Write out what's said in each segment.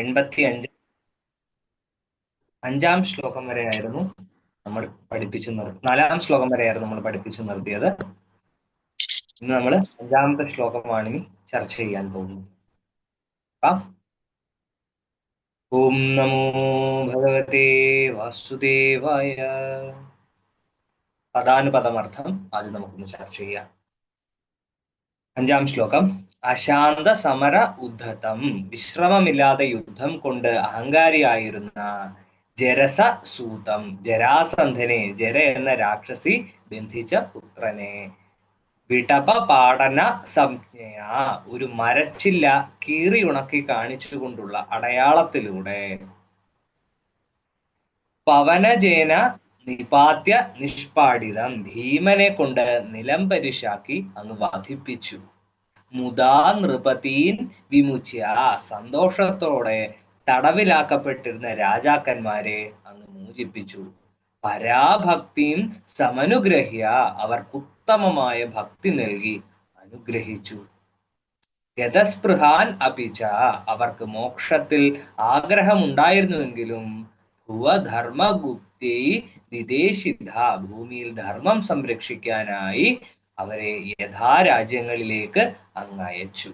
85 അഞ്ചാം ശ്ലോകം വരെയായിരുന്നു നമ്മൾ പഠിപ്പിച്ചു നിർത്തി 4-ാം ശ്ലോകം വരെയായിരുന്നു നമ്മൾ പഠിപ്പിച്ചു നിർത്തിയത്. ഇന്ന് നമ്മൾ 5-ാമത്തെ ശ്ലോകമാണ് ഇനി ചർച്ച ചെയ്യാൻ പോകുന്നത്. ഓം നമോ ഭഗവതേ വാസുദേവായ. പദാനുപദമർത്ഥം ആദ്യം നമുക്കൊന്ന് ചർച്ച ചെയ്യാം. 5-ാം ശ്ലോകം. അശാന്ത സമര ഉദ്ധതം. വിശ്രമമില്ലാതെ യുദ്ധം കൊണ്ട് അഹങ്കാരിയായിരുന്ന ജരസ സൂതം, ജരാസന്ധനെ, ജര എന്ന രാക്ഷസി ബന്ധിച്ച പുത്രനെ, വിടപ പാടന സംജ്ഞയ, ഒരു മരച്ചില്ല കീറി ഉണക്കി കാണിച്ചുകൊണ്ടുള്ള അടയാളത്തിലൂടെ, പവനജേന നിപാത്യ നിഷ്പാടിതം, ഭീമനെ കൊണ്ട് നിലംപരിശാക്കി അങ്ങ് വധിപ്പിച്ചു. മുദാ നൃപതീൻ വിമുച്യ, സന്തോഷത്തോടെ തടവിലാക്കപ്പെട്ടിരുന്ന രാജാക്കന്മാരെ അങ്ങ് മോചിപ്പിച്ചു. പരാഭക്തിയും സമനുഗ്രഹ്യ, അവർക്ക് ഉത്തമമായ ഭക്തി നൽകി അനുഗ്രഹിച്ചു. ഗതസ്പൃഹാൻ അപിച്ച, അവർക്ക് മോക്ഷത്തിൽ ആഗ്രഹമുണ്ടായിരുന്നുവെങ്കിലും ഭുവധർമ്മഗുപ്തൈ നിദേശിത, ഭൂമിയിൽ ധർമ്മം സംരക്ഷിക്കാനായി അവരെ യഥാരാജ്യങ്ങളിലേക്ക് അങ്ങയച്ചു.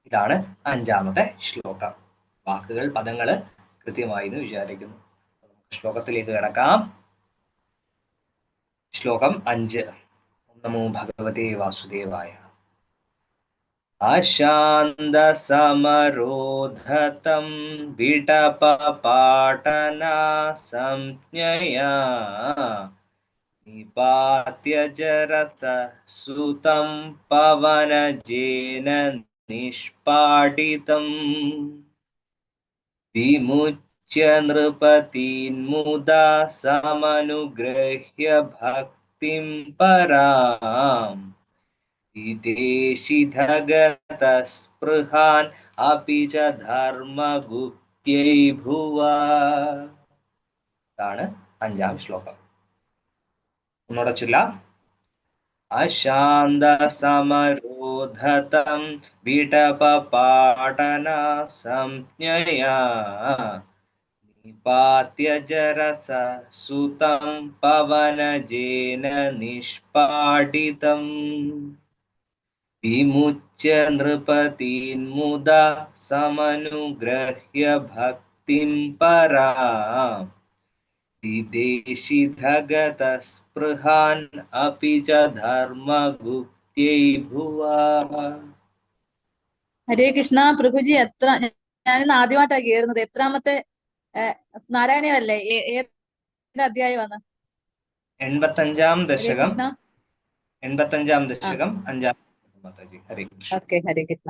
ഇതാണ് 5-ാമത്തെ ശ്ലോകം. വാക്കുകൾ, പദങ്ങൾ കൃത്യമായി എന്ന് വിചാരിക്കുന്നു. ശ്ലോകത്തിലേക്ക് കിടക്കാം. ശ്ലോകം 5. നമോ ഭഗവതേ വാസുദേവായ. അശാന്ത സമരോധതം വിടപ പാടന സംജ്ഞയാ നിപാത്യ ജരസ സുതം പവനജേന നിഷ്പാടിതം വിമുച്യ നൃപതീന്മുദാ സമനുഗ്രഹ്യ ഭക്തിം പരാം വിദേശിതഗതസ്പൃഹാൻ അപി ച ധർമ്മഗുപ്ത്യൈ ഭുവാ. ഇതാണ് 5-ാം ശ്ലോകം. ഒന്നുകൂടെ ചൊല്ലാം. അശാന്ത സമരോധതം വിടപ പാടന സംജ്ഞയാ നിപാത്യ ജരസ സുതം പവനജേന നിഷ്പാടിതം വിമുച്യ നൃപതീന്മുദാ സമനുഗ്രഹ്യ ഭക്തിം പരാം വിദേശിതഗതസ്പൃഹാൻ അപി ച ധർമ്മഗുപ്ത്യൈ ഭുവാ. ഹരേ കൃഷ്ണ. പ്രഭുജി, ഞാനിന്ന് ആദ്യമായിട്ടാണ് കേറുന്നത്. എത്രാമത്തെ നാരായണീയമല്ലേ? ഏത് അധ്യായമാണ്? 85-ാം ദശകം. കൃഷ്ണ. 85-ാം ദശകം 5-ാം. ഹരേ കൃഷ്ണ. ഓക്കെ, ഹരേ കൃഷ്ണ.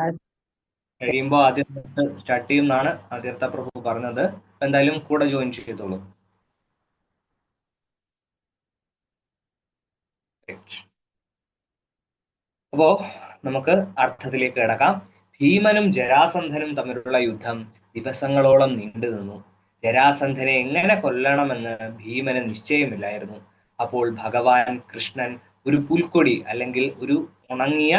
കഴിയുമ്പോ ആദ്യം സ്റ്റാർട്ട് ചെയ്യുമെന്നാണ് ആദ്യത്തെ പ്രഭു പറഞ്ഞത്. എന്തായാലും കൂടെ ജോയിൻ ചെയ്തോളൂ. അപ്പോ നമുക്ക് അർത്ഥത്തിലേക്ക് കിടക്കാം. ഭീമനും ജരാസന്ധനും തമ്മിലുള്ള യുദ്ധം ദിവസങ്ങളോളം നീണ്ടു നിന്നു. ജരാസന്ധനെ എങ്ങനെ കൊല്ലണമെന്ന് ഭീമന് നിശ്ചയമില്ലായിരുന്നു. അപ്പോൾ ഭഗവാൻ കൃഷ്ണൻ ഒരു പുൽക്കൊടി അല്ലെങ്കിൽ ഒരു ഉണങ്ങിയ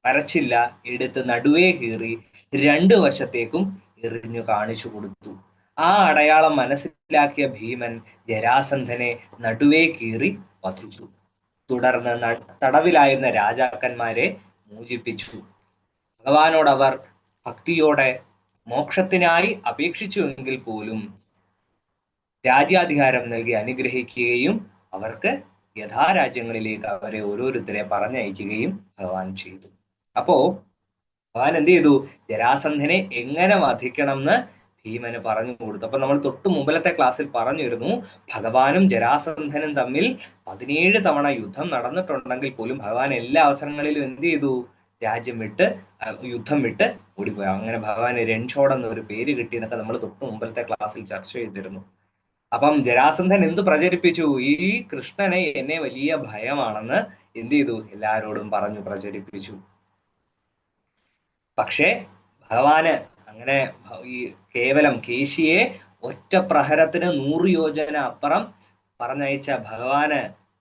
മരച്ചില്ല എടുത്ത് നടുവേ കീറി 2 വശത്തേക്കും എറിഞ്ഞു കാണിച്ചു കൊടുത്തു. ആ അടയാളം മനസ്സിലാക്കിയ ഭീമൻ ജരാസന്ധനെ നടുവേ കീറി വധിച്ചു. തുടർന്ന് തടവിലായിരുന്ന രാജാക്കന്മാരെ മോചിപ്പിച്ചു. ഭഗവാനോട് അവർ ഭക്തിയോടെ മോക്ഷത്തിനായി അപേക്ഷിച്ചുവെങ്കിൽ പോലും രാജ്യാധികാരം നൽകി അനുഗ്രഹിക്കുകയും അവർക്ക് യഥാരാജ്യങ്ങളിലേക്ക് അവരെ ഓരോരുത്തരെ പറഞ്ഞയക്കുകയും ഭഗവാൻ ചെയ്തു. അപ്പോ ഭഗവാൻ എന്ത് ചെയ്തു? ജരാസന്ധനെ എങ്ങനെ വധിക്കണം എന്ന് ഭീമന് പറഞ്ഞു കൊടുത്തു. അപ്പൊ നമ്മൾ തൊട്ട് മുമ്പിലത്തെ ക്ലാസ്സിൽ പറഞ്ഞിരുന്നു, ഭഗവാനും ജരാസന്ധനും തമ്മിൽ 17 തവണ യുദ്ധം നടന്നിട്ടുണ്ടെങ്കിൽ പോലും ഭഗവാൻ എല്ലാ അവസരങ്ങളിലും എന്ത് ചെയ്തു? രാജ്യം വിട്ട്, യുദ്ധം വിട്ട് ഓടിപ്പോയി. അങ്ങനെ ഭഗവാന് രൺഛോഡ് എന്നൊരു പേര് കിട്ടിയെന്നൊക്കെ നമ്മൾ തൊട്ട് മുമ്പിലത്തെ ക്ലാസ്സിൽ ചർച്ച ചെയ്തിരുന്നു. അപ്പം ജരാസന്ധൻ എന്ത് പ്രചരിപ്പിച്ചു? ഈ കൃഷ്ണനെ എന്നെ വലിയ ഭയമാണെന്ന് എന്ത് ചെയ്തു? എല്ലാരോടും പറഞ്ഞു പ്രചരിപ്പിച്ചു. പക്ഷേ ഭഗവാന് അങ്ങനെ ഈ കേവലം കേശിയെ ഒറ്റ പ്രഹരത്തിന് 100 യോജന അപ്പുറം പറഞ്ഞയച്ച ഭഗവാന്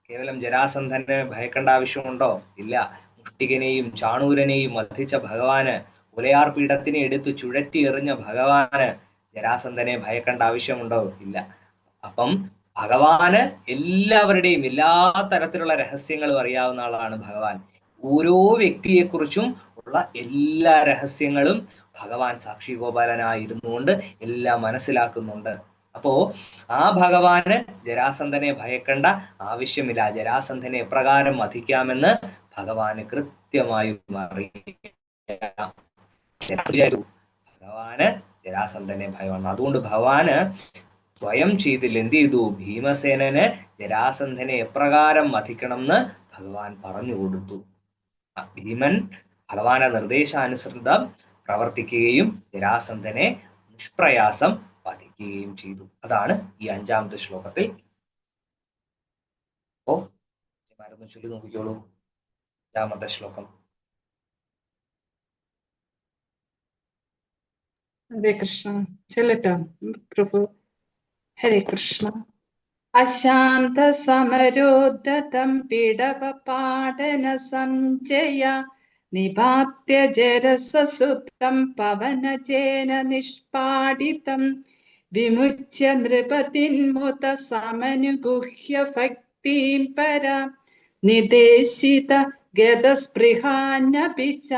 കേവലം ജരാസന്ധനെ ഭയക്കേണ്ട ആവശ്യമുണ്ടോ? ഇല്ല. മുഷ്ടികനെയും ചാണൂരനെയും വധിച്ച ഭഗവാന് ഉലയാർ പീഠത്തിനെ എടുത്ത് ചുഴറ്റി എറിഞ്ഞ ഭഗവാന് ജരാസന്ധനെ ഭയക്കേണ്ട ആവശ്യമുണ്ടോ? ഇല്ല. അപ്പം ഭഗവാന് എല്ലാവരുടെയും എല്ലാ തരത്തിലുള്ള രഹസ്യങ്ങളും അറിയാവുന്ന ആളാണ് ഭഗവാൻ. ഓരോ വ്യക്തിയെക്കുറിച്ചും ഉള്ള എല്ലാ രഹസ്യങ്ങളും ഭഗവാൻ സാക്ഷി ഗോപാലനായിരുന്നുകൊണ്ട് എല്ലാം മനസ്സിലാക്കുന്നുണ്ട്. അപ്പോ ആ ഭഗവാന് ജരാസന്ധനെ ഭയക്കേണ്ട ആവശ്യമില്ല. ജരാസന്ധനെ എപ്രകാരം വധിക്കാമെന്ന് ഭഗവാന് കൃത്യമായും അറിയാം. ഭഗവാന് ജരാസന്ധനെ ഭയമാണ്. അതുകൊണ്ട് ഭഗവാന് സ്വയം ചെയ്തില്ല, എന്ത് ചെയ്തു? ഭീമസേനന് ജരാസന്ധനെ എപ്രകാരം വധിക്കണം എന്ന് ഭഗവാൻ പറഞ്ഞു കൊടുത്തു. ഭീമൻ ഭഗവാന്റെ നിർദ്ദേശാനുസൃതം പ്രവർത്തിക്കുകയും ജരാസന്ധനെ നിഷ്പ്രയാസം വധിക്കുകയും ചെയ്തു. അതാണ് ഈ 5-ാമത്തെ ശ്ലോകത്തിൽ. ഓ മരുന്ന് ചൊല്ലി നോക്കിക്കോളൂ 5-ാമത്തെ ശ്ലോകം. ഹരേ കൃഷ്ണ. ചെല്ലട്ടോ പ്രഭു. ഹരേ കൃഷ്ണ. അശാന്ത സമരോദ്ധതം പിടവപാടന സംജയ നിപാത്യ ജരസസുതം പവനജേന നിഷ്പാടിതം വിമുച്യ നൃപതിന്മുത സമനുഗുഹ്യ ഭക്തിം പരാ നിദേശിത ഗതസ്പൃഹാനപി ച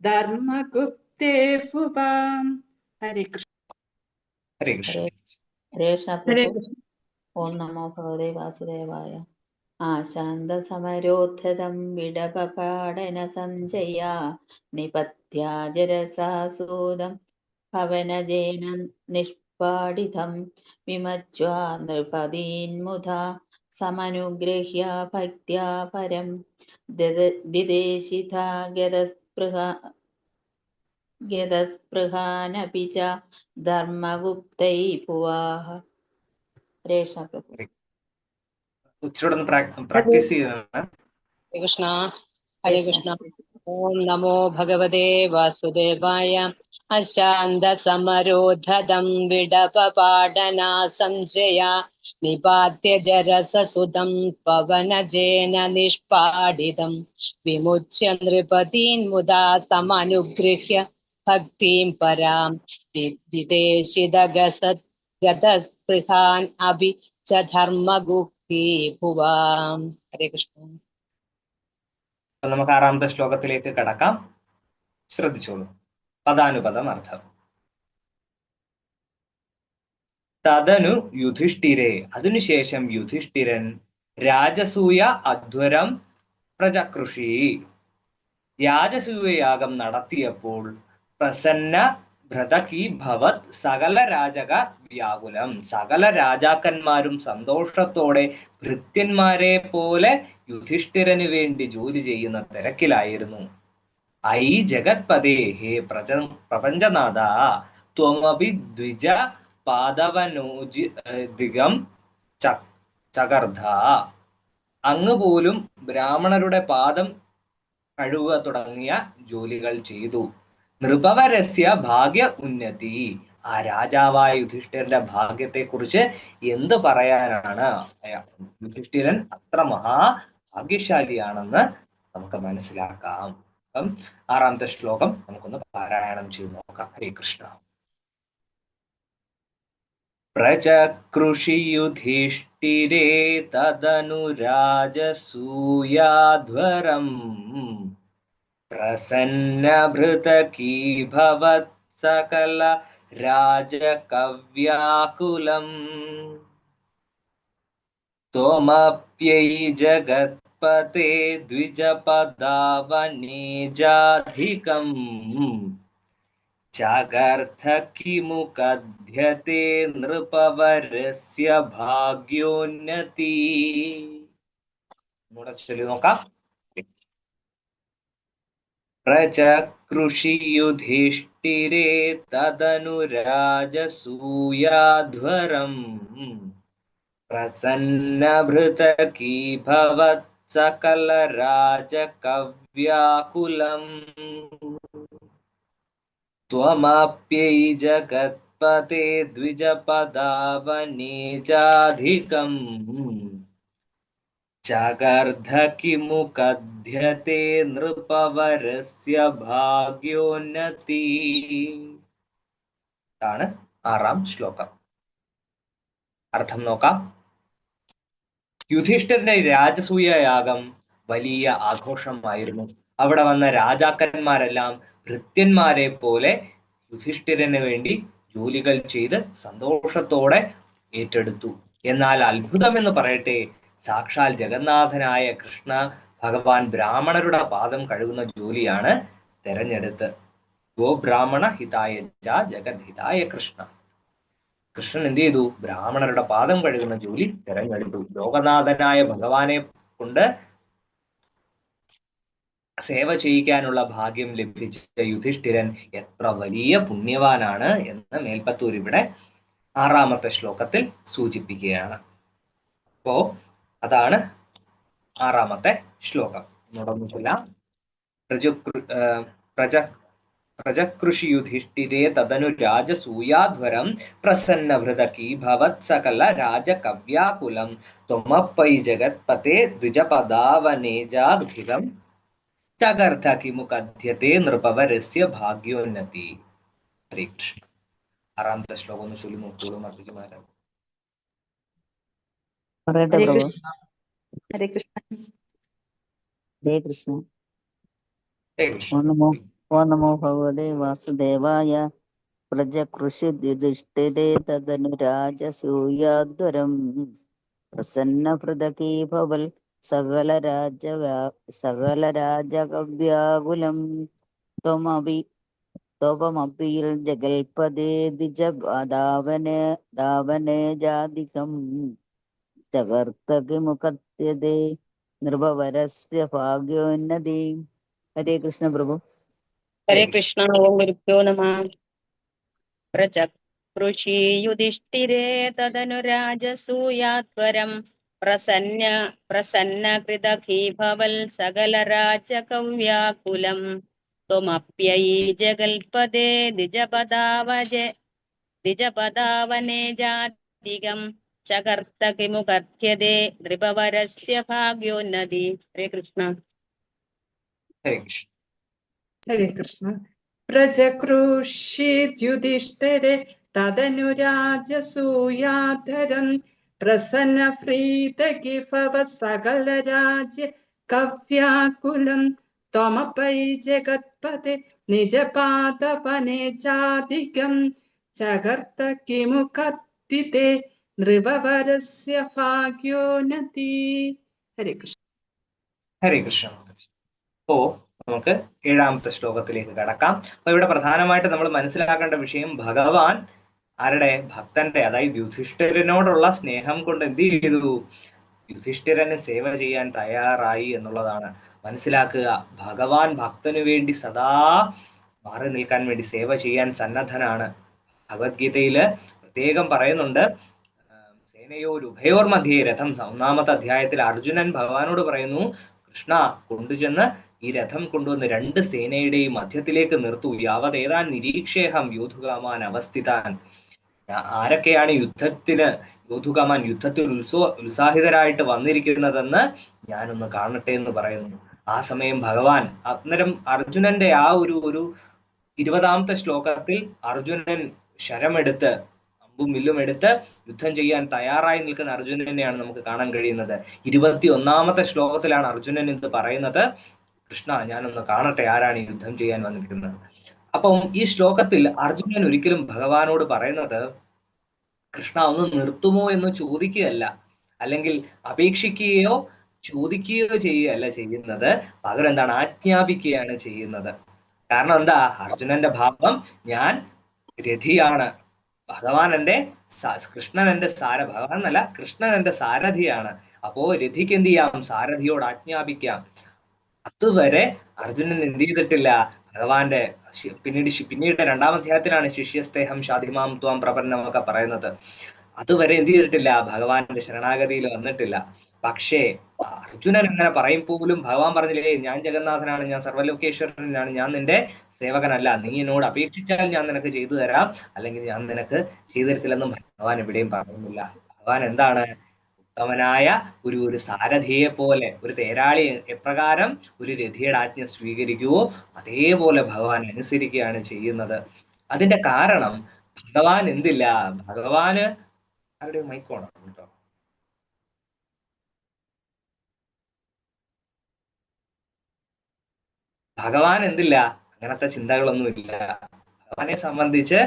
ധർമ്മഗുപ്തേ ഭുവാം. ഹരേ കൃഷ്ണ. ഹരേ കൃഷ്ണ. ഹരേ കൃഷ്ണ ഹരേ പ്രഭു. കൃഷ്ണ. ഓം നമോ ഭഗവതേ വാസുദേവായ. ആശാന്തസമരോദ്ധതം വിടപപാടന സഞ്ജയ നിപത്യാജരസാസൂതം പവനജേന നിഷ്പാടിതം വിമച്വാ നൃപതീന്മുധാ സമനുഗൃഹ്യ ഭക്ത്യാ പരം ദിദേശിതാ ഗതസ്പൃഹാനപി ച ധർമ്മഗുപ്തൈ ഭുവാഹ. ഹരേ കൃഷ്ണ പ്രഭു. ഉച്ചയോടൊന്ന് പ്രാക്ടീസ് ചെയ്യുന്നതാണ്. ഹരേ കൃഷ്ണ. ഹരേ കൃഷ്ണ. ഓം നമോ ഭഗവതേ വാസുദേവായ. അശാന്ത സമരോദ്ധതം വിടപപാടനാ സംശയ നിപാത്യ ജരസസുതം പവനജേന നിഷ്പാടിതം വിമുച്യ നൃപതീൻ മുദാ സമനുഗൃഹ്യ ഭക്തിം പരാം ദിദേശിത ഗതസ്പൃഹാൻ അഭി ച ധർമ്മഗുപ്തേ ഭുവാം. ഹരേ കൃഷ്ണ. നമുക്ക് 6-ാമത്തെ ശ്ലോകത്തിലേക്ക് കടക്കാം. ശ്രദ്ധിച്ചോളൂ. പദാനുപദം അർത്ഥം. തദനു യുധിഷ്ഠിരേ, അതിനുശേഷം യുധിഷ്ഠിരൻ രാജസൂയ അധ്വരം പ്രചകൃഷി, രാജസൂയയാഗം നടത്തിയപ്പോൾ പ്രസന്ന ഭ്രതകീഭവത് സകല രാജക വ്യാകുലം, സകല രാജാക്കന്മാരും സന്തോഷത്തോടെ ഭൃത്യന്മാരെ പോലെ യുധിഷ്ഠിരന് വേണ്ടി ജോലി ചെയ്യുന്ന തിരക്കിലായിരുന്നു. ഐ ജഗത്പദേ, ഹേ പ്രപഞ്ചനാഥ, ത്വമപി ദ്വിജ പാദവനോജികം ചകർധ, അങ്ങ് പോലും ബ്രാഹ്മണരുടെ പാദം കഴുകുക തുടങ്ങിയ ജോലികൾ ചെയ്തു. നൃപവരസ്യ ഭാഗ്യ ഉന്നതി, ആ രാജാവായ യുധിഷ്ഠിരന്റെ ഭാഗ്യത്തെ കുറിച്ച് എന്ത് പറയാനാണ്? യുധിഷ്ഠിരൻ അത്ര മഹാഭാഗ്യശാലിയാണെന്ന് നമുക്ക് മനസ്സിലാക്കാം. അപ്പം 6-ാമത്തെ ശ്ലോകം നമുക്കൊന്ന് പാരായണം ചെയ്ത് നോക്കാം. ഹരേ കൃഷ്ണ. പ്രചകൃഷി യുധിഷ്ഠിരേ തദനു രാജസൂയാധ്വരം പ്രസന്നഭൃതകീഭവത് സകല രാജകവ്യാകുലം ത്വമപ്യൈ ജഗത്പതേ ദ്വിജപദാവനേജാധികം ചകർഥ കിമു കഥ്യത്തെ നൃപവരസ്യ ഭാഗ്യോന്നതി. ചൊല്ലി നോക്കാം. പ്രചകൃഷി യുധിഷ്ഠിരേ തദനു രാജസൂയാധ്വരം പ്രസന്നഭൃതകീഭവത് സകല രാജകവ്യാകുലം ത്വമപ്യൈ ജഗത്പതേ ദ്വിജപദാവനേജാധികം ചകർധ കിമു കഥ്യത്തെ നൃപവരസ്യ ഭാഗ്യോന്നതി. ാണ് 6ാം ശ്ലോകം. അർത്ഥം നോക്കാം. യുധിഷ്ഠിരന്റെ രാജസൂയ യാഗം വലിയ ആഘോഷമായിരുന്നു. അവിടെ വന്ന രാജാക്കന്മാരെല്ലാം ഭൃത്യന്മാരെ പോലെ യുധിഷ്ഠിരന് വേണ്ടി ജോലികൾ ചെയ്ത് സന്തോഷത്തോടെ ഏറ്റെടുത്തു. എന്നാൽ അത്ഭുതമെന്ന് പറയട്ടെ, സാക്ഷാൽ ജഗന്നാഥനായ കൃഷ്ണ ഭഗവാൻ ബ്രാഹ്മണരുടെ പാദം കഴുകുന്ന ജോലിയാണ് തെരഞ്ഞെടുത്ത്. ഗോബ്രാഹ്മണ ഹിതായ ജഗദ്ഹിതായ കൃഷ്ണ. കൃഷ്ണൻ എന്ത് ചെയ്തു? ബ്രാഹ്മണരുടെ പാദം കഴുകുന്ന ജോലി തെരഞ്ഞെടുത്തു. ലോകനാഥനായ ഭഗവാനെ കൊണ്ട് സേവ ചെയ്യിക്കാനുള്ള ഭാഗ്യം ലഭിച്ച യുധിഷ്ഠിരൻ എത്ര വലിയ പുണ്യവാനാണ് എന്ന് മേൽപ്പത്തൂർ ഇവിടെ 6ാമത്തെ ശ്ലോകത്തിൽ സൂചിപ്പിക്കുകയാണ്. അപ്പോ അതാണ് 6ാമത്തെ ശ്ലോകം. തുടർന്നിട്ടില്ല. പ്രജകൃഷി യുധിഷ്ഠിരേ തദനു രാജസൂയാധ്വരം പ്രസന്നഭൃതകീ ഭവത് സകല രാജകവ്യാകുലം ത്വമപ്പൈ ജഗത്പതേ ദ്വിജപദാവനേജാദ്ഭിരം ചകർധ കിമു കഥ്യത്തെ നൃപവരസ്യ ഭാഗ്യോന്നതി. ഹരേ കൃഷ്ണ. 6ാമത്തെ ശ്ലോകം ഒന്ന് ചൊല്ലി നോക്കോളൂ മർദ്ദിക്കുമാരാണ്. പറയട്ടെ ഹരേ പ്രഭു. കൃഷ്ണ. ഹരേ കൃഷ്ണ. ജയ കൃഷ്ണ. ഹരേ കൃഷ്ണ. ഓ നമോ ഭഗവതേ വാസുദേവായ. പ്രജകൃഷി യുധിഷ്ഠിരേ തദനു രാജസൂയാധ്വരം പ്രസന്നഭൃതകീ ഭവൽ സകല രാജകവ്യാകുലം ത്വമപിയിൽ ജഗൽപദേ ദ്വിജദാവനേ ജാതികം ചകർത്തകിമുഖത്യതേ നൃപവരസ്യ ഭാഗ്യോന്നതി. ഹരേ കൃഷ്ണ പ്രഭു. ഹരേ കൃഷ്ണ. ഓം ഗുരുഭ്യോ നമഃ. പ്രജകൃഷി യുധിഷ്ഠിരേ തദനു രാജസൂയാധ്വരം പ്രസന്നകൃതകീ ഭവൽ സകല രാജകവ്യാകുലം ത്വമപ്യൈ ജഗൽപദേ ദ്വിജപദാവനേ ജാതികം ചകർത്തകിമുഖത്യതേ നൃപവരസ്യ ഭാഗ്യോന്നതി. ഹരേ കൃഷ്ണ. ഹരേ കൃഷ്ണ. ഹരേ കൃഷ്ണ. പ്രജകൃഷീദ്യുധിഷ്ഠിരേ തദനു രാജസൂയാധരം പ്രസന്നഹൃദകീ ഭവത് സകല രാജ്യ കവ്യാകുലം ത്വമപൈ ജഗത്പതേ നിജപാദവനേ ജാതികം ചകർത്ത കിമുഖത്തിതേ നൃപവരസ്യ ഭാഗ്യോന്നതി. ഹരേ കൃഷ്ണ. ഹരേ കൃഷ്ണ. അപ്പോ നമുക്ക് 7ാമത്തെ ശ്ലോകത്തിലേക്ക് കടക്കാം. അപ്പൊ ഇവിടെ പ്രധാനമായിട്ട് നമ്മൾ മനസ്സിലാക്കേണ്ട വിഷയം, ഭഗവാൻ ആരുടെ? ഭക്തന്റെ, അതായത് യുധിഷ്ഠിരനോടുള്ള സ്നേഹം കൊണ്ട് എന്ത് ചെയ്തു? യുധിഷ്ഠിരന് സേവ ചെയ്യാൻ തയ്യാറായി എന്നുള്ളതാണ്. മനസ്സിലാക്കുക, ഭഗവാൻ ഭക്തനു വേണ്ടി സദാ മാറി നിൽക്കാൻ വേണ്ടി സേവ ചെയ്യാൻ സന്നദ്ധനാണ്. ഭഗവത്ഗീതയില് പ്രത്യേകം പറയുന്നുണ്ട്, സേനയോരുഭയോർ മധ്യേ രഥം. 1ാമത്തെ അധ്യായത്തിൽ അർജുനൻ ഭഗവാനോട് പറയുന്നു, കൃഷ്ണ കൊണ്ടുചെന്ന് ഈ രഥം കൊണ്ടുവന്ന് 2 സേനയുടെയും മധ്യത്തിലേക്ക് നിർത്തൂ. യാവതേതാൻ നിരീക്ഷേഹം യോധുകാമാൻ അവസ്ഥിതാൻ. ആരൊക്കെയാണ് യോധുകാമാൻ യുദ്ധത്തിൽ ഉത്സാഹിതരായിട്ട് വന്നിരിക്കുന്നതെന്ന് ഞാനൊന്ന് കാണട്ടെ എന്ന് പറയുന്നു. ആ സമയം ഭഗവാൻ അന്നേരം അർജുനന്റെ ആ ഒരു 20ാമത്തെ ശ്ലോകത്തിൽ അർജുനൻ ശരമെടുത്ത് അമ്പും വില്ലും എടുത്ത് യുദ്ധം ചെയ്യാൻ തയ്യാറായി നിൽക്കുന്ന അർജുനനെയാണ് നമുക്ക് കാണാൻ കഴിയുന്നത്. 21ാമത്തെ ശ്ലോകത്തിലാണ് അർജുനൻ ഇത് പറയുന്നത്, കൃഷ്ണ ഞാനൊന്ന് കാണട്ടെ ആരാണ് ഈ യുദ്ധം ചെയ്യാൻ വന്നിരിക്കുന്നത്. അപ്പം ഈ ശ്ലോകത്തിൽ അർജുനൻ ഒരിക്കലും ഭഗവാനോട് പറയുന്നത് കൃഷ്ണ ഒന്ന് നിർത്തുമോ എന്ന് ചോദിക്കുകയല്ല, അല്ലെങ്കിൽ അപേക്ഷിക്കുകയോ ചോദിക്കുകയോ ചെയ്യുകയല്ല ചെയ്യുന്നത്. പകരം എന്താണ്? ആജ്ഞാപിക്കുകയാണ് ചെയ്യുന്നത്. കാരണം എന്താ? അർജുനന്റെ ഭാവം, ഞാൻ രഥിയാണ്, ഭഗവാൻ കൃഷ്ണൻ എന്റെ ഭഗവാൻ എന്നല്ല, കൃഷ്ണൻ എന്റെ സാരഥിയാണ്. അപ്പോ രഥിക്ക് എന്ത് ചെയ്യാം? സാരഥിയോട് ആജ്ഞാപിക്കാം. അതുവരെ അർജുനൻ എന്ത് ചെയ്തിട്ടില്ല? ഭഗവാന്റെ പിന്നീട് 2ാം അധ്യായത്തിലാണ് ശിഷ്യസ്തേഹം ഷാദിമാം ത്വാം പ്രപന്നമൊക്കെ പറയുന്നത്. അതുവരെ എന്ത് ചെയ്തിട്ടില്ല? ഭഗവാന്റെ ശരണാഗതിയിൽ വന്നിട്ടില്ല. പക്ഷേ അർജുനൻ അങ്ങനെ പറയും പോലും ഭഗവാൻ പറഞ്ഞില്ലേ, ഞാൻ ജഗന്നാഥനാണ്, ഞാൻ സർവ്വലോകേശ്വരനാണ്, ഞാൻ നിന്റെ സേവകനല്ല, നീ എന്നോട് അപേക്ഷിച്ചാൽ ഞാൻ നിനക്ക് ചെയ്തു തരാം, അല്ലെങ്കിൽ ഞാൻ നിനക്ക് ചെയ്തു തരത്തില്ലെന്നും ഭഗവാൻ എവിടെയും പറയുന്നില്ല. ഭഗവാൻ എന്താണ്? ഉത്തമനായ ഒരു സാരഥിയെ പോലെ, ഒരു തേരാളി എപ്രകാരം ഒരു രഥിയുടെ ആജ്ഞ സ്വീകരിക്കുവോ അതേപോലെ ഭഗവാൻ അനുസരിക്കുകയാണ് ചെയ്യുന്നത്. അതിന്റെ കാരണം ഭഗവാൻ എന്തില്ല, ഭഗവാന് അവരുടെ മൈക്കോണം കേട്ടോ. ഭഗവാൻ എന്തില്ല, അങ്ങനത്തെ ചിന്തകളൊന്നുമില്ല. ഭഗവാനെ സംബന്ധിച്ച്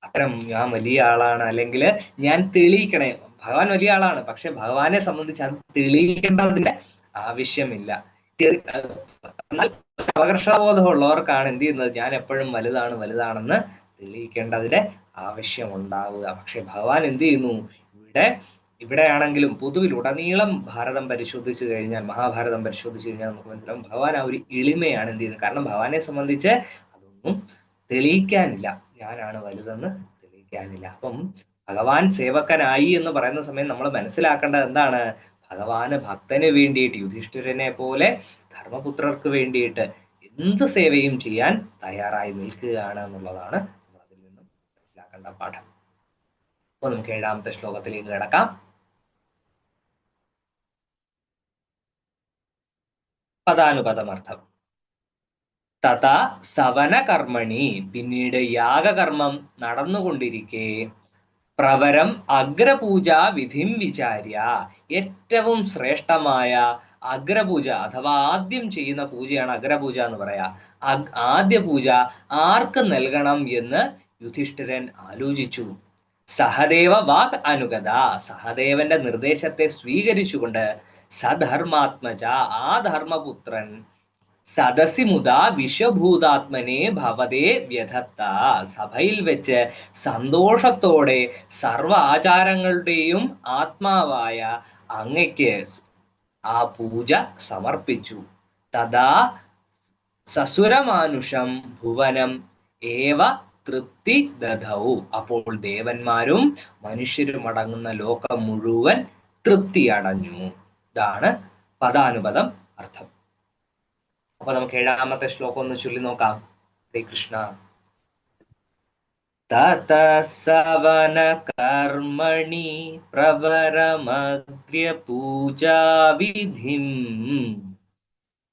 അത്തരം ഞാൻ വലിയ ആളാണ്, അല്ലെങ്കിൽ ഞാൻ തെളിയിക്കണേ, ഭഗവാൻ വലിയ ആളാണ്, പക്ഷെ ഭഗവാനെ സംബന്ധിച്ച് അത് തെളിയിക്കേണ്ടതിന്റെ ആവശ്യമില്ല. എന്നാൽ അപകർഷബോധമുള്ളവർക്കാണ് എന്ത് ചെയ്യുന്നത്, ഞാൻ എപ്പോഴും വലുതാണെന്ന് തെളിയിക്കേണ്ടതിന്റെ ആവശ്യമുണ്ടാവുക. പക്ഷെ ഭഗവാൻ എന്ത് ചെയ്യുന്നു, ഇവിടെയാണെങ്കിലും പൊതുവിൽ ഉടനീളം ഭാരതം പരിശോധിച്ചു കഴിഞ്ഞാൽ, മഹാഭാരതം പരിശോധിച്ചു കഴിഞ്ഞാൽ നമുക്ക് മനസ്സിലാവും ഭഗവാൻ ആ ഒരു എളിമയാണ് എന്ത് ചെയ്യുന്നത്. കാരണം ഭഗവാനെ സംബന്ധിച്ച് അതൊന്നും തെളിയിക്കാനില്ല, ഞാനാണ് വലുതെന്ന് തെളിയിക്കാനില്ല. അപ്പം ഭഗവാൻ സേവകനായി എന്ന് പറയുന്ന സമയം നമ്മൾ മനസ്സിലാക്കേണ്ടത് എന്താണ്, ഭഗവാന് ഭക്തന് വേണ്ടിയിട്ട്, യുധിഷ്ഠിരനെ പോലെ ധർമ്മപുത്രർക്ക് വേണ്ടിയിട്ട് എന്ത് സേവയും ചെയ്യാൻ തയ്യാറായി നിൽക്കുകയാണ് എന്നുള്ളതാണ് നമ്മൾ അതിൽ നിന്നും മനസ്സിലാക്കേണ്ട പാഠം. അപ്പൊ നമുക്ക് 7ാമത്തെ ശ്ലോകത്തിലേക്ക് കിടക്കാം. പദാനുപദമർത്ഥം. തഥാ സവനകർമ്മണി, പിന്നീട് യാഗകർമ്മം നടന്നുകൊണ്ടിരിക്കെ, പ്രവരം അഗ്രപൂജ വിധിം വിചാര്യ, ഏറ്റവും ശ്രേഷ്ഠമായ അഗ്രപൂജ അഥവാ ആദ്യം ചെയ്യുന്ന പൂജയാണ് അഗ്രപൂജ എന്ന് പറയാ. ആദ്യ പൂജ ആർക്ക് നൽകണം എന്ന് യുധിഷ്ഠിരൻ ആലോചിച്ചു. സഹദേവ വാക് അനുഗത, സഹദേവന്റെ നിർദ്ദേശത്തെ സ്വീകരിച്ചുകൊണ്ട് സധർമാത്മജ, ആ ധർമ്മപുത്രൻ സദസി മുതാ വിശ്വഭൂതാത്മനെ ഭവതേ വ്യധത്ത, സഭയിൽ വെച്ച് സന്തോഷത്തോടെ സർവ ആചാരങ്ങളുടെയും ആത്മാവായ അങ്ങയ്ക്ക് ആ പൂജ സമർപ്പിച്ചു. തഥാ സസുരമാനുഷം ഭുവനം ഏവ തൃപ്തി ദധൗ, അപ്പോൾ ദേവന്മാരും മനുഷ്യരും അടങ്ങുന്ന ലോകം മുഴുവൻ തൃപ്തി അടഞ്ഞു. ഇതാണ് പദാനുപദം അർത്ഥം. അപ്പൊ നമുക്ക് 7ാമത്തെ ശ്ലോകം ഒന്ന് ചൊല്ലി നോക്കാം. ഹരേ കൃഷ്ണ. തത സവന കർമ്മണി പ്രവരമഗ്ര്യ പൂജാവിധിം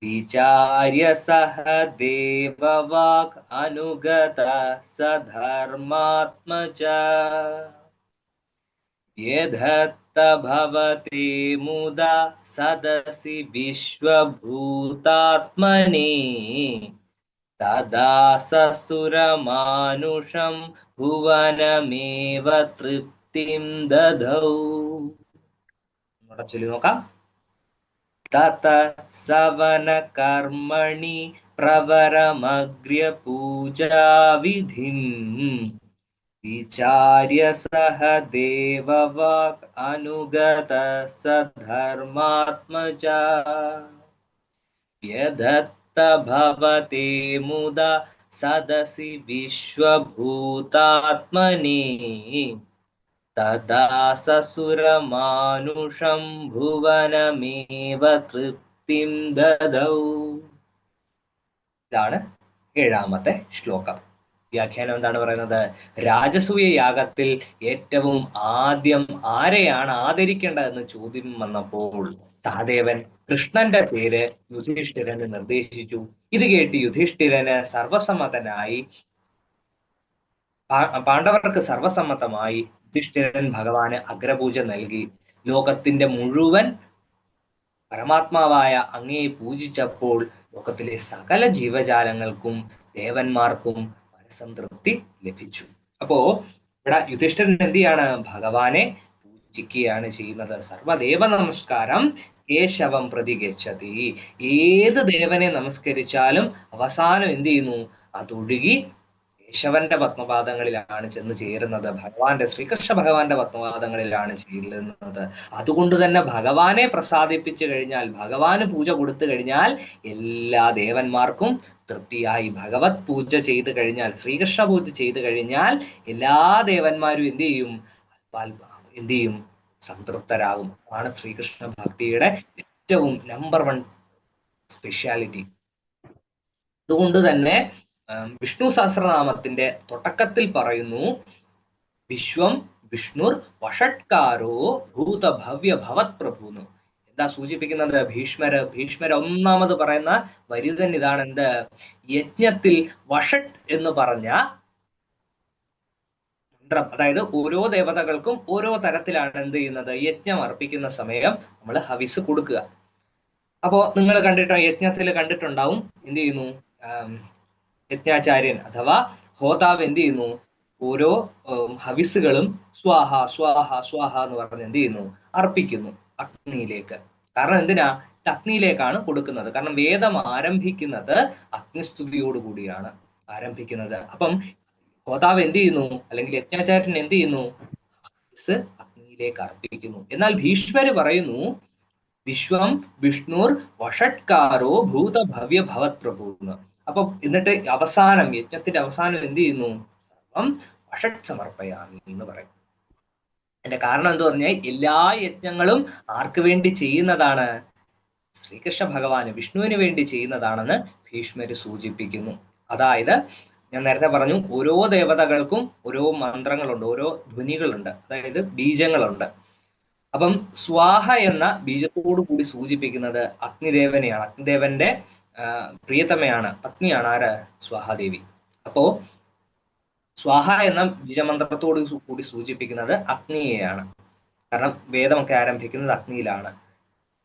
വിചാര്യ സഹ ദേവവാക് അനുഗത സധർമാത്മജ, യഥത്ത ഭവതി മുദാ സദസി വിശ്വഭൂതാത്മനെ, തദാ സസുരമാനുഷം ഭുവനമേവ തൃപ്തിം ദധൗ. ചൊല്ലി നോക്കാം. തത സവന കർമ്മണി പ്രവരമഗ്ര്യ പൂജാവിധിം വിചാര്യ സഹ ദേവവാക് അനുഗത സധർമാത്മജ, യഥത്ത ഭവതി മുദാ സദസി വിശ്വഭൂതാത്മനെ, തദാ സസുരമാനുഷം ഭുവനമേവ തൃപ്തിം ദധൗ. ഇതാണ് 7ാമത്തെ ശ്ലോകം. വ്യാഖ്യാനം എന്താണ് പറയുന്നത്? രാജസൂയ യാഗത്തിൽ ഏറ്റവും ആദ്യം ആരെയാണ് ആദരിക്കേണ്ടതെന്ന് ചോദ്യം വന്നപ്പോൾ സഹദേവൻ കൃഷ്ണന്റെ പേര് യുധിഷ്ഠിരന് നിർദ്ദേശിച്ചു. ഇത് കേട്ട് യുധിഷ്ഠിരന് സർവസമ്മതനായി, പാണ്ഡവർക്ക് സർവസമ്മതമായി യുധിഷ്ഠിരൻ ഭഗവാന് അഗ്രപൂജ നൽകി. ലോകത്തിന്റെ മുഴുവൻ പരമാത്മാവായ അങ്ങയെ പൂജിച്ചപ്പോൾ ലോകത്തിലെ സകല ജീവജാലങ്ങൾക്കും ദേവന്മാർക്കും മനസ്സംതൃപ്തി ലഭിച്ചു. അപ്പോ ഇവിടെ യുധിഷ്ഠിരൻ എന്ത് ചെയ്യാണ്? ഭഗവാനെ പൂജിക്കുകയാണ് ചെയ്യുന്നത്. സർവദേവ നമസ്കാരം കേശവം പ്രതി ഗച്ഛതി. ഏത് ദേവനെ നമസ്കരിച്ചാലും അവസാനം എന്ത് ചെയ്യുന്നു? അതൊഴുകി കേശവന്റെ പത്മപാദങ്ങളിലാണ് ചെന്ന് ചേരുന്നത്. ശ്രീകൃഷ്ണ ഭഗവാന്റെ പത്മപാദങ്ങളിലാണ് ചേരുന്നത്. അതുകൊണ്ട് തന്നെ ഭഗവാനെ പ്രസാദിപ്പിച്ചു കഴിഞ്ഞാൽ, ഭഗവാന് പൂജ കൊടുത്തു കഴിഞ്ഞാൽ എല്ലാ ദേവന്മാർക്കും തൃപ്തിയായി. ഭഗവത് പൂജ ചെയ്തു കഴിഞ്ഞാൽ, ശ്രീകൃഷ്ണ പൂജ ചെയ്തു കഴിഞ്ഞാൽ എല്ലാ ദേവന്മാരും എന്ത് ചെയ്യും? സംതൃപ്തരാകും. ആണ് ശ്രീകൃഷ്ണ ഭക്തിയുടെ ഏറ്റവും നമ്പർ 1 സ്പെഷ്യാലിറ്റി. അതുകൊണ്ട് തന്നെ വിഷ്ണു സഹസ്രനാമത്തിന്റെ തുടക്കത്തിൽ പറയുന്നു, വിശ്വം വിഷ്ണുർ വഷട്കാരോ ഭൂതഭവ്യ ഭവത് പ്രഭുന്ന്. എന്താ സൂചിപ്പിക്കുന്നത്? ഭീഷ്മര ഒന്നാമത് പറയുന്ന വരി തന്നെ ഇതാണ്. എന്ത്? യജ്ഞത്തിൽ വഷട്ട് എന്ന് പറഞ്ഞ മന്ത്രം, അതായത് ഓരോ ദേവതകൾക്കും ഓരോ തരത്തിലാണ് എന്ത് ചെയ്യുന്നത്, യജ്ഞം അർപ്പിക്കുന്ന സമയം നമ്മൾ ഹവിസ് കൊടുക്കുക. അപ്പോ നിങ്ങൾ യജ്ഞത്തിൽ കണ്ടിട്ടുണ്ടാവും, എന്ത് ചെയ്യുന്നു, യജ്ഞാചാര്യൻ അഥവാ ഹോതാവ് എന്ത് ചെയ്യുന്നു, ഓരോ ഹവിസുകളും സ്വാഹ സ്വാഹ സ്വാഹ എന്ന് പറഞ്ഞ് എന്ത് ചെയ്യുന്നു, അർപ്പിക്കുന്നു അഗ്നിയിലേക്ക്. കാരണം എന്തിനാ? അഗ്നിയിലേക്കാണ് കൊടുക്കുന്നത്. കാരണം വേദം ആരംഭിക്കുന്നത് അഗ്നിസ്തുതിയോടുകൂടിയാണ് ആരംഭിക്കുന്നത്. അപ്പം ഹോതാവ് എന്ത് ചെയ്യുന്നു, അല്ലെങ്കിൽ യജ്ഞാചാര്യൻ എന്ത് ചെയ്യുന്നു, ഹവിസ് അഗ്നിയിലേക്ക് അർപ്പിക്കുന്നു. എന്നാൽ ഭീഷ്മര് പറയുന്നു വിശ്വം വിഷ്ണുർ വഷട്കാരോ ഭൂതഭവ്യ ഭവത് പ്രഭു എന്ന്. അപ്പൊ എന്നിട്ട് അവസാനം, യജ്ഞത്തിന്റെ അവസാനം എന്ത് ചെയ്യുന്നു, സർവം വഷട് സമർപ്പയാമി എന്ന് പറയും. അതിന്റെ കാരണം എന്ത് പറഞ്ഞാൽ എല്ലാ യജ്ഞങ്ങളും ആർക്ക് വേണ്ടി ചെയ്യുന്നതാണ്? ശ്രീകൃഷ്ണ ഭഗവാന്, വിഷ്ണുവിന് വേണ്ടി ചെയ്യുന്നതാണെന്ന് ഭീഷ്മര് സൂചിപ്പിക്കുന്നു. അതായത് ഞാൻ നേരത്തെ പറഞ്ഞു, ഓരോ ദേവതകൾക്കും ഓരോ മന്ത്രങ്ങളുണ്ട്, ഓരോ ധ്വനികളുണ്ട്, അതായത് ബീജങ്ങളുണ്ട്. അപ്പം സ്വാഹ എന്ന ബീജത്തോടു കൂടി സൂചിപ്പിക്കുന്നത് അഗ്നിദേവനെയാണ്. അഗ്നിദേവന്റെ പ്രിയതമയാണ്, പത്നിയാണ് ആര്? സ്വാഹാദേവി. അപ്പോ സ്വാഹ എന്ന ബീജമന്ത്രത്തോട് കൂടി സൂചിപ്പിക്കുന്നത് അഗ്നിയെയാണ്. കാരണം വേദമൊക്കെ ആരംഭിക്കുന്നത് അഗ്നിയിലാണ്.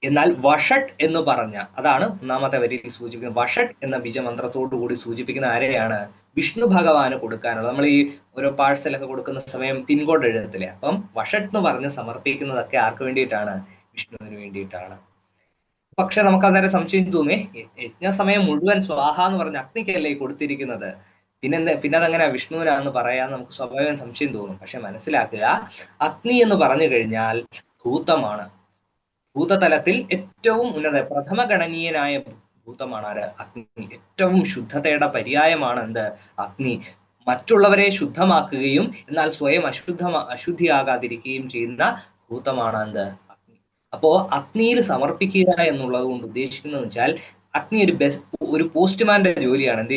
എന്നാൽ വഷട്ട് എന്ന് പറഞ്ഞ, അതാണ് ഒന്നാമത്തെ വരിയിൽ സൂചിപ്പിക്കുന്നത്, വഷട്ട് എന്ന ബീജമന്ത്രത്തോടു കൂടി സൂചിപ്പിക്കുന്ന ആരെയാണ്? വിഷ്ണു ഭഗവാന് കൊടുക്കാനുള്ളത്. നമ്മൾ ഈ ഓരോ പാഴ്സലൊക്കെ കൊടുക്കുന്ന സമയം പിൻകോഡ് എഴുതത്തില്ലേ, അപ്പം വഷട്ട് എന്ന് പറഞ്ഞ് സമർപ്പിക്കുന്നതൊക്കെ ആർക്ക് വേണ്ടിയിട്ടാണ്? വിഷ്ണുവിന് വേണ്ടിയിട്ടാണ്. പക്ഷെ നമുക്ക് അന്നേരം സംശയം തോന്നി, യജ്ഞസമയം മുഴുവൻ സ്വാഹ എന്ന് പറഞ്ഞ അഗ്നിക്കല്ലേ കൊടുത്തിരിക്കുന്നത്, പിന്നെ അതെങ്ങനെ വിഷ്ണുവിനാന്ന് പറയാന്ന് നമുക്ക് സ്വാഭാവികം സംശയം തോന്നും. പക്ഷെ മനസ്സിലാക്കുക, അഗ്നി എന്ന് പറഞ്ഞു കഴിഞ്ഞാൽ ഭൂതമാണ്. ഭൂതതലത്തിൽ ഏറ്റവും പ്രഥമ ഗണനീയനായ ഭൂതമാണ് ആര്? അഗ്നി. ഏറ്റവും ശുദ്ധതയുടെ പര്യായമാണ് എന്ത്? അഗ്നി. മറ്റുള്ളവരെ ശുദ്ധമാക്കുകയും എന്നാൽ സ്വയം അശുദ്ധിയാകാതിരിക്കുകയും ചെയ്യുന്ന ഭൂതമാണ് എന്ത്? അഗ്നി. അപ്പോ അഗ്നിയിൽ സമർപ്പിക്കുക എന്നുള്ളത് കൊണ്ട് ഉദ്ദേശിക്കുന്നത് വെച്ചാൽ, അഗ്നി ഒരു പോസ്റ്റ്മാന്റെ ജോലിയാണ് എന്ത്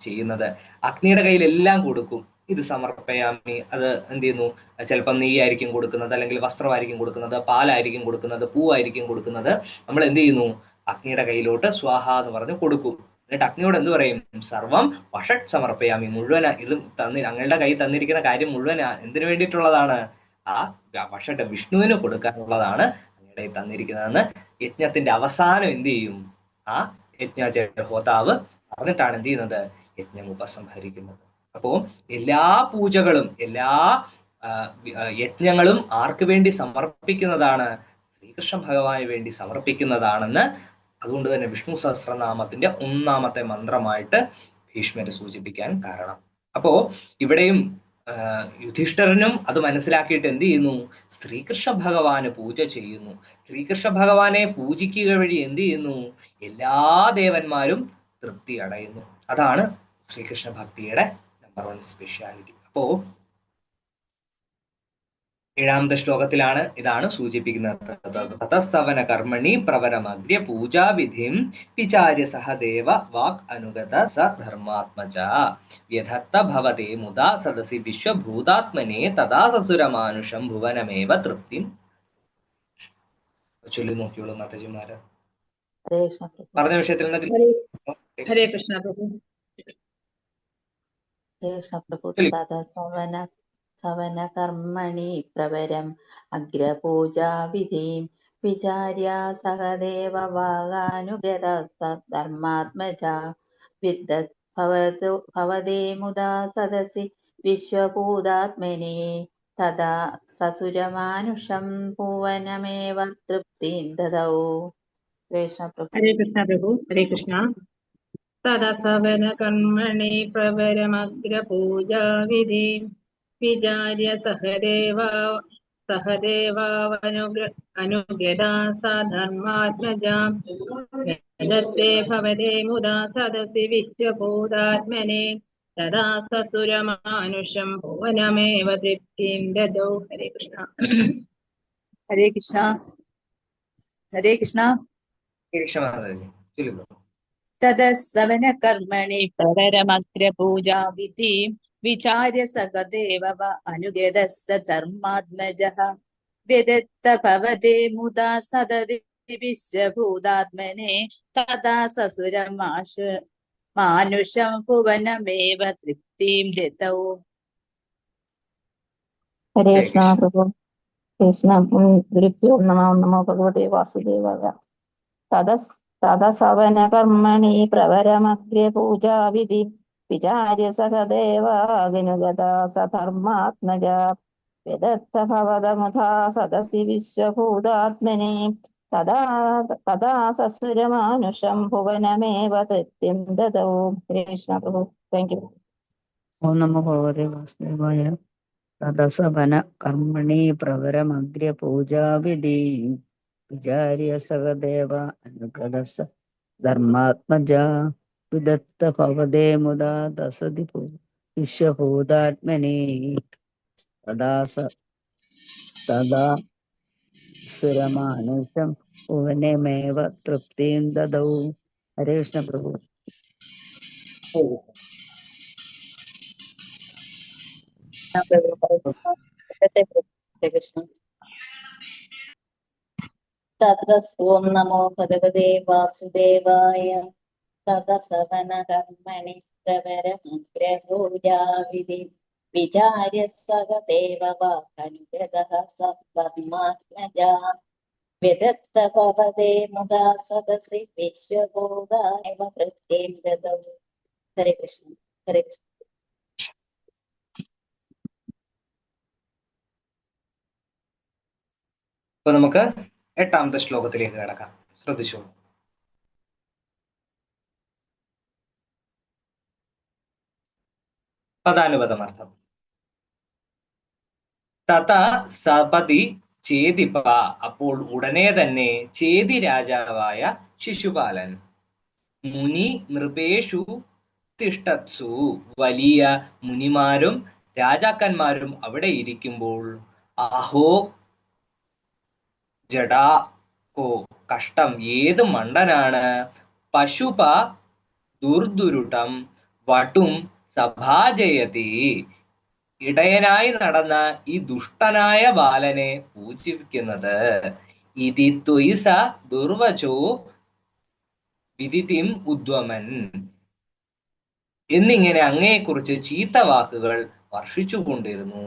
ചെയ്യുന്നത്. അഗ്നിയുടെ കയ്യിൽ എല്ലാം കൊടുക്കും. ഇത് സമർപ്പയാമി, അത് എന്ത് ചെയ്യുന്നു, ചിലപ്പോൾ നെയ്യായിരിക്കും കൊടുക്കുന്നത്, അല്ലെങ്കിൽ വസ്ത്രമായിരിക്കും കൊടുക്കുന്നത്, പാലായിരിക്കും കൊടുക്കുന്നത്, പൂവായിരിക്കും കൊടുക്കുന്നത്. നമ്മൾ എന്ത് ചെയ്യുന്നു, അഗ്നിയുടെ കയ്യിലോട്ട് സ്വാഹ എന്ന് പറഞ്ഞ് കൊടുക്കും. എന്നിട്ട് അഗ്നിയോട് എന്ത് പറയും? സർവം വഷട്ട് സമർപ്പയാമി, മുഴുവൻ ഇതും ഞങ്ങളുടെ കയ്യിൽ തന്നിരിക്കുന്ന കാര്യം മുഴുവൻ എന്തിനു വേണ്ടിയിട്ടുള്ളതാണ്? ആ വഷട്ട് വിഷ്ണുവിന് കൊടുക്കാനുള്ളതാണ് അങ്ങയുടെ തന്നിരിക്കുന്നതെന്ന് യജ്ഞത്തിന്റെ അവസാനം എന്ത് ചെയ്യും? ആ യജ്ഞാചാര്യ ഹോതാവ് പറഞ്ഞിട്ടാണ് എന്ത് ചെയ്യുന്നത്? യജ്ഞം ഉപസംഹരിക്കുന്നത്. അപ്പോ എല്ലാ പൂജകളും എല്ലാ യജ്ഞങ്ങളും ആർക്ക് വേണ്ടി സമർപ്പിക്കുന്നതാണ്? ശ്രീകൃഷ്ണ ഭഗവാന് വേണ്ടി സമർപ്പിക്കുന്നതാണെന്ന് അതുകൊണ്ട് തന്നെ വിഷ്ണു സഹസ്രനാമത്തിന്റെ ഒന്നാമത്തെ മന്ത്രമായിട്ട് ഭീഷ്മരെ സൂചിപ്പിക്കാൻ കാരണം. അപ്പോ ഇവിടെയും യുധിഷ്ഠിരനും അത് മനസ്സിലാക്കിയിട്ട് എന്ത് ചെയ്യുന്നു? ശ്രീകൃഷ്ണ ഭഗവാന് പൂജ ചെയ്യുന്നു. ശ്രീകൃഷ്ണ ഭഗവാനെ പൂജിക്കുക വഴി എന്ത് ചെയ്യുന്നു? എല്ലാ ദേവന്മാരും തൃപ്തി അടയുന്നു. അതാണ് ശ്രീകൃഷ്ണ ഭക്തിയുടെ നമ്പർ 1 സ്പെഷ്യാലിറ്റി. അപ്പോ 7ാമത്തെ ശ്ലോകത്തിലാണ് ഇതാണ് സൂചിപ്പിക്കുന്നത്. തതസ്സവന കർമ്മണി പ്രവരമഗ്ര്യ പൂജാവിധിം വിചാര്യ സഹദേവ വാക് അനുഗത സ ധർമാത്മജ വ്യധത്ത ഭവതേ മുദാ സദസി വിശ്വഭൂതാത്മനെ തഥാ സസുരമാനുഷം ഭുവനമേവ തൃപ്തിം. ചൊല്ലി നോക്കിയോളൂ മാതാജിമാര്. പറഞ്ഞ വിഷയത്തിൽ ഹരേ കൃഷ്ണ പ്രഭു. സവന കർമ്മണി പ്രവരം അഗ്രപൂജാവിധിം വിചാര്യ സഹദേവ വാഗാനുഗത ധർമാത്മജ വിദ്ദത് ഭവതേ മുദാ സദസി വിശ്വഭൂതാത്മനെ തഥാ സസുരമാനുഷം ഭുവനമേവ തൃപ്തിം ദദൗ. ഹരേ കൃഷ്ണ പ്രഭു. ഹരേ കൃഷ്ണ. തദസവന കർമ്മണി പ്രവരമഗ്രപൂജാവിധി വിചാര്യ സഹദേവാനുഗതാ സ ധർമാത്മജാ ദത്തേ ഭവതേ മുദാ സദസി വിശ്വഭൂതാത്മനെ തഥാ സസുരമാനുഷം ഭുവനമേവ തൃപ്തിം ദദൗ. ഹരേ കൃഷ്ണ. ഹരേ കൃഷ്ണ. ഹരേ കൃഷ്ണ. കൃഷ്ണ തദസ്സവന കർമ്മണി പ്രവരമഗ്രപൂജാവിധി विचार्य सगदेव अनुगतः स धर्मात्मजः व्यदत्त भवते मुदा सदति विश्वभूतात्मने तदा मानुषं भुवनमेव तृप्तिं दतौ. हरे जय कृष्ण कृष्ण। प्रभु कृष्ण गुरुभ्यो नमः नमो भगवते वासुदेवाय तदसवन कर्मणि प्रवरमग्रे पूजा विधि विचार्य सहदेवाग्नुगता स धर्मात्मजा विदत्त भवदमुधा सदसि विश्वभूतात्मने तदा तदा ससुरमानुषं भुवनमेव तृप्तिं ददौ. हरे कृष्ण प्रभु थैंक यू. ഓം നമോ ഭഗവതേ വാസുദേവായ. തദസവന കർമ്മണി പ്രവരമഗ്ര പൂജാവിധി വിചാര്യ സഹദേവ അനുഗതസ ധർമാത്മജ വിദത്ത ഭവതേ മുദാ ദസതി വിശ്വഭൂതാത്മനി തദാ സുരമാനുഷം ഭുവനമേവ തൃപ്തിം ദദൗ. ഹരേ കൃഷ്ണ പ്രഭു. हरे कृष्ण. ततस्त्वं नमो भगवते वासुदेवाय तदसवनकर्मणि प्रवरमग्रपूजाविधि विचार्य सगदेव वाहनुगतः स धर्मात्मजा विदत्त भवते मुदा सदसि विश्वभूताय तृप्तिं ददौ. हरे कृष्ण हरे कृष्ण. അപ്പൊ നമുക്ക് 8ാമത്തെ ശ്ലോകത്തിലേക്ക് കിടക്കാം. ശ്രദ്ധിച്ചോളൂ. പദാനുപദമർത്ഥം. തത സപതി ചേതിപ, അപ്പോൾ ഉടനെ തന്നെ ചേതി രാജാവായ ശിശുപാലൻ മുനി നൃപേഷു തിഷ്ടത്സു, വലിയ മുനിമാരും രാജാക്കന്മാരും അവിടെ ഇരിക്കുമ്പോൾ ആഹോ ജഡാ കോ, കഷ്ടം, ഏത് മണ്ടനാണ്, പശുപ ദുർദുരുടം വട്ടും സഭാജയതി, ഇടയനായി നടന്ന ഈ ദുഷ്ടനായ ബാലനെ പൂജിക്കുന്നത്. ഇതി ത്വയിസ ദുർവചോ വിദിതിം ഉദ്വമൻ, എന്നിങ്ങനെ അങ്ങയെക്കുറിച്ച് ചീത്ത വാക്കുകൾ വർഷിച്ചുകൊണ്ടിരുന്നു.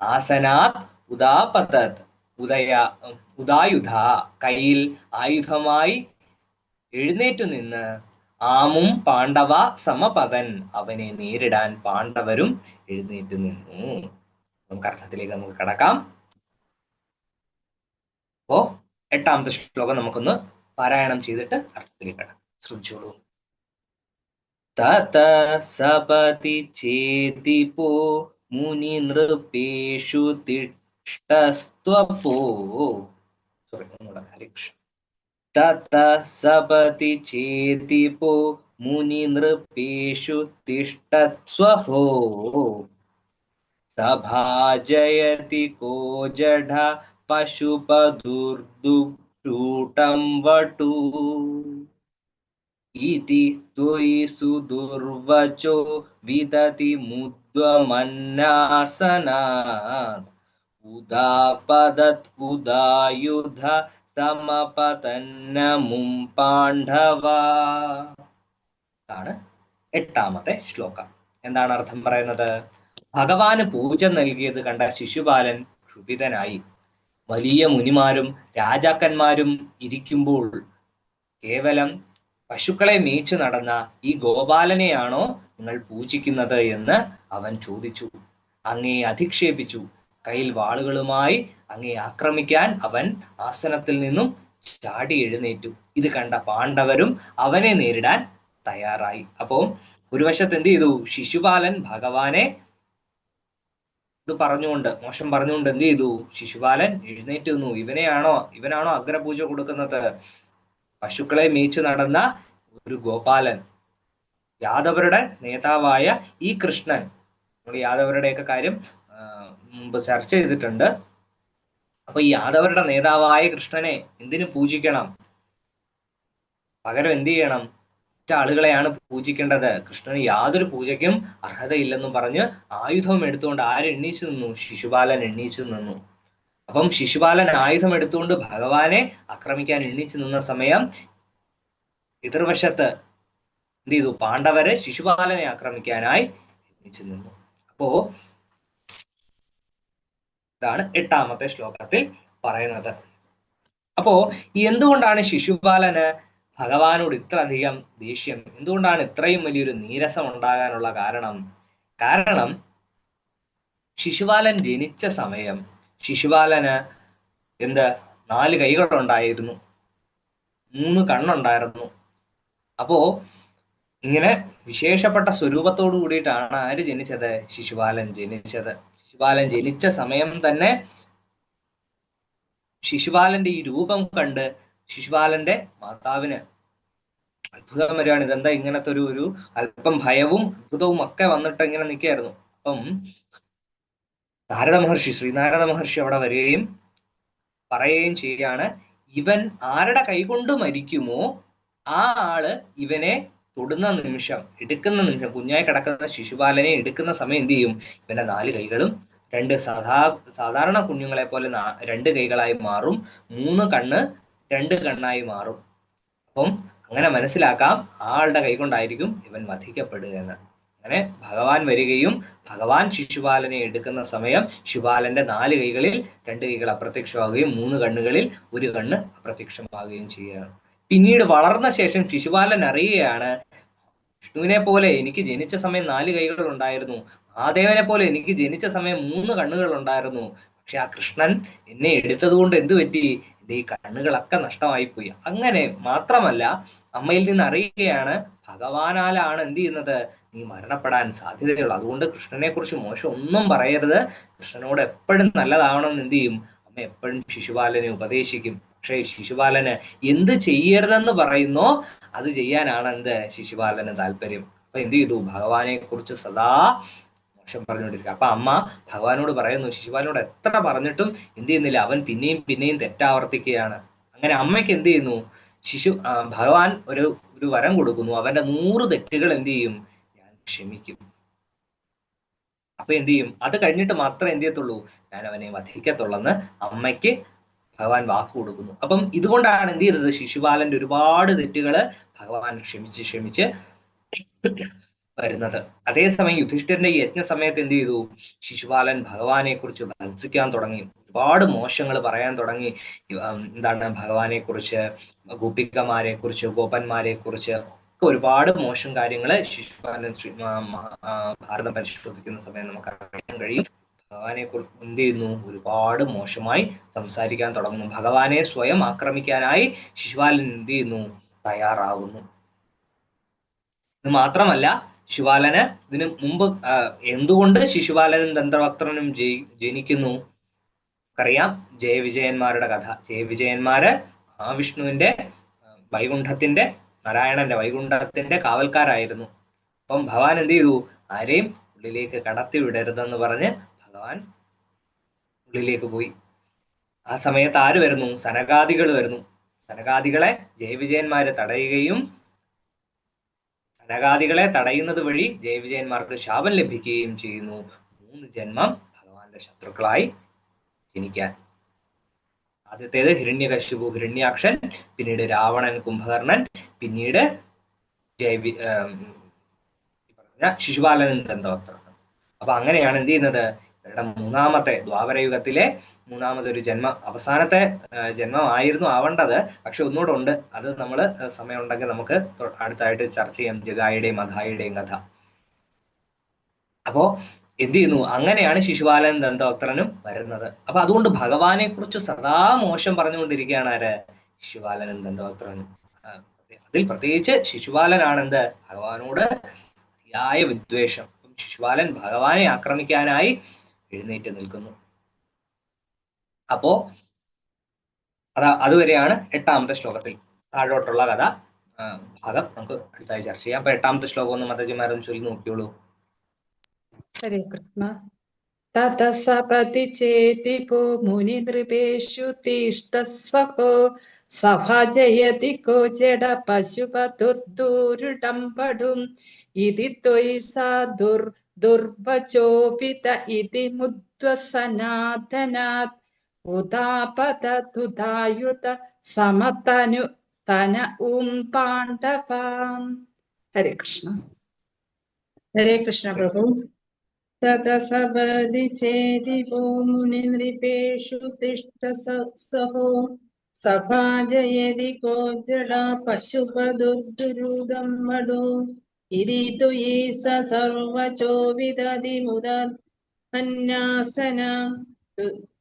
ആസനാത് ഉദാപതത്, ഉദായുധ, കയ്യിൽ ആയുധമായി എഴുന്നേറ്റു നിന്ന്, ആമും പാണ്ഡവ സമപതൻ, അവനെ നേരിടാൻ പാണ്ഡവരും എഴുന്നേറ്റ് നിന്നു. നമുക്ക് അർത്ഥത്തിലേക്ക് നമുക്ക് കടക്കാം. അപ്പോ 8ാമത്തെ ശ്ലോകം നമുക്കൊന്ന് പാരായണം ചെയ്തിട്ട് അർത്ഥത്തിലേക്ക് കടക്കാം. ശ്രദ്ധിച്ചോളൂ. തത സപതി ചേതിപോ മുനി നൃപേഷു തിഷ്ടസ്ത്വപോ. ഹരേ കൃഷ്ണ. തത സപതി ചേതിപോ മുനി നൃപേഷു തിഷ്ടത്സ്വഹോ, സഭാജയതി കോ ജഡ പശുപദുർദുഷ്ടം വട്ടു, ഇതി ത്വയി സുദുർവചോ വിദതി മുദ്വമന്നാസനാത്, ഉദാപദത് ഉദായുധ സമപതന്നമും പാണ്ഡവ. ആണ് 8ാമത്തെ ശ്ലോകം. എന്താണ് അർത്ഥം പറയുന്നത്? ഭഗവാന് പൂജ നൽകിയത് കണ്ട ശിശുപാലൻ ക്ഷുഭിതനായി. വലിയ മുനിമാരും രാജാക്കന്മാരും ഇരിക്കുമ്പോൾ കേവലം പശുക്കളെ മേച്ചു നടന്ന ഈ ഗോപാലനെയാണോ നിങ്ങൾ പൂജിക്കുന്നത് എന്ന് അവൻ ചോദിച്ചു. അങ്ങയെ അധിക്ഷേപിച്ചു. കയ്യിൽ വാളുകളുമായി അങ്ങയെ ആക്രമിക്കാൻ അവൻ ആസനത്തിൽ നിന്നും ചാടി എഴുന്നേറ്റു. ഇത് കണ്ട പാണ്ഡവരും അവനെ നേരിടാൻ തയ്യാറായി. അപ്പോ ഒരു വശത്ത് എന്ത് ചെയ്തു? ശിശുപാലൻ ഭഗവാനെ ഇത് പറഞ്ഞുകൊണ്ട്, മോശം പറഞ്ഞുകൊണ്ട് എന്ത് ചെയ്തു? ശിശുപാലൻ എഴുന്നേറ്റ് നിന്നു. ഇവനാണോ അഗ്രപൂജ കൊടുക്കുന്നത്? പശുക്കളെ മേച്ചു നടന്ന ഒരു ഗോപാലൻ, യാദവരുടെ നേതാവായ ഈ കൃഷ്ണൻ. നമ്മൾ യാദവരുടെയൊക്കെ കാര്യം മുമ്പ് ചർച്ച ചെയ്തിട്ടുണ്ട്. അപ്പൊ ഈ യാദവരുടെ നേതാവായ കൃഷ്ണനെ എന്തിനു പൂജിക്കണം? പകരം എന്ത് ചെയ്യണം? മറ്റാളുകളെയാണ് പൂജിക്കേണ്ടത്, കൃഷ്ണന് യാതൊരു പൂജയ്ക്കും അർഹതയില്ലെന്നും പറഞ്ഞ് ആയുധം എടുത്തുകൊണ്ട് ആരെണ്ണീച്ചു നിന്നു? ശിശുപാലൻ എണ്ണീച്ചു നിന്നു. അപ്പം ശിശുപാലൻ ആയുധം എടുത്തുകൊണ്ട് ഭഗവാനെ ആക്രമിക്കാൻ എണ്ണീച്ചു നിന്ന സമയം എതിർവശത്ത് എന്ത് ചെയ്തു? പാണ്ഡവര് ശിശുപാലനെ ആക്രമിക്കാനായി എണ്ണീച്ചു നിന്നു. അപ്പോ ഇതാണ് 8ാമത്തെ ശ്ലോകത്തിൽ പറയുന്നത്. അപ്പോ എന്തുകൊണ്ടാണ് ശിശുപാലന് ഭഗവാനോട് ഇത്ര അധികം ദേഷ്യം, എന്തുകൊണ്ടാണ് ഇത്രയും വലിയൊരു നീരസം ഉണ്ടാകാനുള്ള കാരണം? കാരണം ശിശുപാലൻ ജനിച്ച സമയം ശിശുപാലന് 4 കൈകളുണ്ടായിരുന്നു, 3 കണ്ണുണ്ടായിരുന്നു. അപ്പോ ഇങ്ങനെ വിശേഷപ്പെട്ട സ്വരൂപത്തോടു കൂടിയിട്ടാണ് ആര് ജനിച്ചത്? ശിശുപാലൻ ജനിച്ചത്. ശിശുപാലൻ ജനിച്ച സമയം തന്നെ ശിശുപാലന്റെ ഈ രൂപം കണ്ട് ശിശുപാലന്റെ മാതാവിന് അത്ഭുതം വരികയാണ്. ഇതെന്താ ഇങ്ങനത്തെ ഒരു അല്പം ഭയവും അത്ഭുതവും ഒക്കെ വന്നിട്ട് ഇങ്ങനെ നിൽക്കുകയായിരുന്നു. അപ്പം ശ്രീനാരദ മഹർഷി അവിടെ വരികയും പറയുകയും ചെയ്യുകയാണ്, ഇവൻ ആരുടെ കൈകൊണ്ട് മരിക്കുമോ ആ ആള് ഇവനെ തൊടുന്ന നിമിഷം, എടുക്കുന്ന നിമിഷം, കുഞ്ഞായി കിടക്കുന്ന ശിശുപാലനെ എടുക്കുന്ന സമയം എന്ത് ചെയ്യും? ഇവന്റെ 4 കൈകളും 2 സാധാരണ കുഞ്ഞുങ്ങളെ പോലെ 2 കൈകളായി മാറും, 3 കണ്ണ് 2 കണ്ണായി മാറും. അപ്പം അങ്ങനെ മനസ്സിലാക്കാം ആളുടെ കൈകൊണ്ടായിരിക്കും ഇവൻ വധിക്കപ്പെടുക എന്ന്. അങ്ങനെ ഭഗവാൻ വരികയും ഭഗവാൻ ശിശുപാലനെ എടുക്കുന്ന സമയം ശിശുപാലന്റെ 4 കൈകളിൽ 2 കൈകൾ അപ്രത്യക്ഷമാവുകയും 3 കണ്ണുകളിൽ 1 കണ്ണ് അപ്രത്യക്ഷമാവുകയും ചെയ്യുകയാണ്. പിന്നീട് വളർന്ന ശേഷം ശിശുപാലൻ അറിയുകയാണ്, വിഷ്ണുവിനെ പോലെ എനിക്ക് ജനിച്ച സമയം 4 കൈകൾ ഉണ്ടായിരുന്നു, മഹാദേവനെ പോലെ എനിക്ക് ജനിച്ച സമയം 3 കണ്ണുകൾ ഉണ്ടായിരുന്നു. പക്ഷെ ആ കൃഷ്ണൻ എന്നെ എടുത്തത് കൊണ്ട് എന്തു പറ്റി? എന്റെ ഈ കണ്ണുകളൊക്കെ നഷ്ടമായി പോയി. അങ്ങനെ മാത്രമല്ല, അമ്മയിൽ നിന്ന് അറിയുകയാണ് ഭഗവാനാലാണ് എന്ത് ചെയ്യുന്നത്? നീ മരണപ്പെടാൻ സാധ്യതയുള്ളൂ. അതുകൊണ്ട് കൃഷ്ണനെ കുറിച്ച് മോശം ഒന്നും പറയരുത്, കൃഷ്ണനോട് എപ്പോഴും നല്ലതാവണം എന്ന് എന്ത് ചെയ്യും? അമ്മ എപ്പോഴും ശിശുപാലനെ ഉപദേശിക്കും. പക്ഷേ ശിശുപാലന് എന്ത് ചെയ്യരുതെന്ന് പറയുന്നോ അത് ചെയ്യാനാണ് ശിശുപാലന് താല്പര്യം. അപ്പൊ എന്ത് ചെയ്തു? ഭഗവാനെ കുറിച്ച് സദാ മോശം പറഞ്ഞുകൊണ്ടിരിക്കുക. അപ്പൊ അമ്മ ഭഗവാനോട് പറയുന്നു, ശിശുപാലനോട് എത്ര പറഞ്ഞിട്ടും എന്ത് ചെയ്യുന്നില്ല, അവൻ പിന്നെയും പിന്നെയും തെറ്റാവർത്തിക്കുകയാണ്. അങ്ങനെ അമ്മയ്ക്ക് എന്ത് ചെയ്യുന്നു? ഭഗവാൻ ഒരു വരം കൊടുക്കുന്നു, അവന്റെ 100 തെറ്റുകൾ എന്ത് ചെയ്യും? ഞാൻ ക്ഷമിക്കും. അപ്പൊ എന്ത് ചെയ്യും? അത് കഴിഞ്ഞിട്ട് മാത്രമേ എന്ത് ചെയ്യത്തുള്ളൂ? ഞാൻ അവനെ വധിക്കത്തുള്ളെന്ന് അമ്മയ്ക്ക് ഭഗവാൻ വാക്ക് കൊടുക്കുന്നു. അപ്പം ഇതുകൊണ്ടാണ് എന്ത് ചെയ്തത്? ശിശുപാലന്റെ ഒരുപാട് തെറ്റുകള് ഭഗവാൻ ക്ഷമിച്ച് വരുന്നത്. അതേസമയം യുധിഷ്ഠിരന്റെ യജ്ഞ സമയത്ത് എന്ത് ചെയ്തു? ശിശുപാലൻ ഭഗവാനെ കുറിച്ച് ഭത്സിക്കാൻ തുടങ്ങി, ഒരുപാട് മോശങ്ങൾ പറയാൻ തുടങ്ങി. ഭഗവാനെ കുറിച്ച്, ഗോപികമാരെ കുറിച്ച്, ഗോപന്മാരെ കുറിച്ച് ഒക്കെ ഒരുപാട് മോശം കാര്യങ്ങള് ശിശുപാലൻ ഭാരതം പരിശോധിക്കുന്ന സമയം നമുക്ക് അറിയാൻ കഴിയും. ഭഗവാനെ കുറിച്ച് എന്ത് ചെയ്യുന്നു? ഒരുപാട് മോശമായി സംസാരിക്കാൻ തുടങ്ങുന്നു. ഭഗവാനെ സ്വയം ആക്രമിക്കാനായി ശിശുപാലൻ എന്ത് ചെയ്യുന്നു? തയ്യാറാകുന്നു. ഇത് മാത്രമല്ല, ശിശുപാലന് ഇതിനു മുമ്പ് എന്തുകൊണ്ട് ശിശുപാലനും ദന്തവക്ത്രനും ജനിക്കുന്നു? അറിയാം, ജയവിജയന്മാരുടെ കഥ. ജയവിജയന്മാര് മഹാവിഷ്ണുവിന്റെ വൈകുണ്ഠത്തിന്റെ, നാരായണന്റെ വൈകുണ്ഠത്തിന്റെ കാവൽക്കാരായിരുന്നു. അപ്പം ഭഗവാൻ എന്ത് ചെയ്തു? ആരെയും ഉള്ളിലേക്ക് കടത്തി വിടരുതെന്ന് പറഞ്ഞ് ഭഗവാൻ ഉള്ളിലേക്ക് പോയി. ആ സമയത്ത് ആര് വരുന്നു? സനകാദികൾ വരുന്നു. സനകാദികളെ ജയവിജയന്മാര് തടയുകയും സനകാദികളെ തടയുന്നത് വഴി ജയവിജയന്മാർക്ക് ശാപം ലഭിക്കുകയും ചെയ്യുന്നു, 3 ജന്മം ഭഗവാന്റെ ശത്രുക്കളായി ജനിക്കാൻ. ആദ്യത്തേത് ഹിരണ്യകശിപു, ഹിരണ്യാക്ഷൻ, പിന്നീട് രാവണൻ, കുംഭകർണൻ, പിന്നീട് ശിശുപാലനും ദന്തവക്ത്രനും. അപ്പൊ അങ്ങനെയാണ് എന്ത് ചെയ്യുന്നത്? ഇവരുടെ 3ാമത്തെ ദ്വാപരയുഗത്തിലെ 3ാമതൊരു ജന്മം, അവസാനത്തെ ജന്മമായിരുന്നു ആവേണ്ടത്. പക്ഷെ ഒന്നുകൂടെ ഉണ്ട്, അത് നമ്മൾ സമയം ഉണ്ടെങ്കിൽ നമുക്ക് അടുത്തായിട്ട് ചർച്ച ചെയ്യാം, ജഗായുടെയും അഘായുടെയും കഥ. അപ്പോ എന്ത് ചെയ്യുന്നു? അങ്ങനെയാണ് ശിശുപാലൻ ദന്തവക്ത്രനും വരുന്നത്. അപ്പൊ അതുകൊണ്ട് ഭഗവാനെ കുറിച്ച് സദാ മോശം പറഞ്ഞുകൊണ്ടിരിക്കുകയാണ് ആര്? ശിശുപാലനും ദന്തവക്ത്രനും. അതിൽ പ്രത്യേകിച്ച് ശിശുപാലനാണ് ഭഗവാനോട് അതിയായ വിദ്വേഷം. ശിശുപാലൻ ഭഗവാനെ ആക്രമിക്കാനായി എഴുന്നേറ്റ് നിൽക്കുന്നു. അപ്പോ അതുവരെയാണ് 8ാമത്തെ ശ്ലോകത്തിൽ. താഴോട്ടുള്ള കഥ ഭാഗം നമുക്ക് അടുത്തായി ചർച്ച ചെയ്യാം. അപ്പൊ 8ാമത്തെ ശ്ലോകം ഒന്ന് മാതാജിമാരൊന്ന് ചൊല്ലി നോക്കിയോളൂ. ഹരേ കൃഷ്ണ. ततः सपति चेति मुनिनृपेषु तिष्ठसहो सभाजयति को जड पशुपतुर्दूरुडं पडुम् इति त्वयि सा दुर्वचोपित इति मुद्वसनातनात् उदापतुदायुत समतनु तन पाण्डवाम्। हरे कृष्ण। हरे कृष्ण प्रभु। ततः सपदि चेदिपो मुनिनृपेषु तिष्ठसहो सभाजयति को जडा पशुपदुर्दुरुदं मडो इति त्वयि स सर्वचो विदधि मुदन्यासना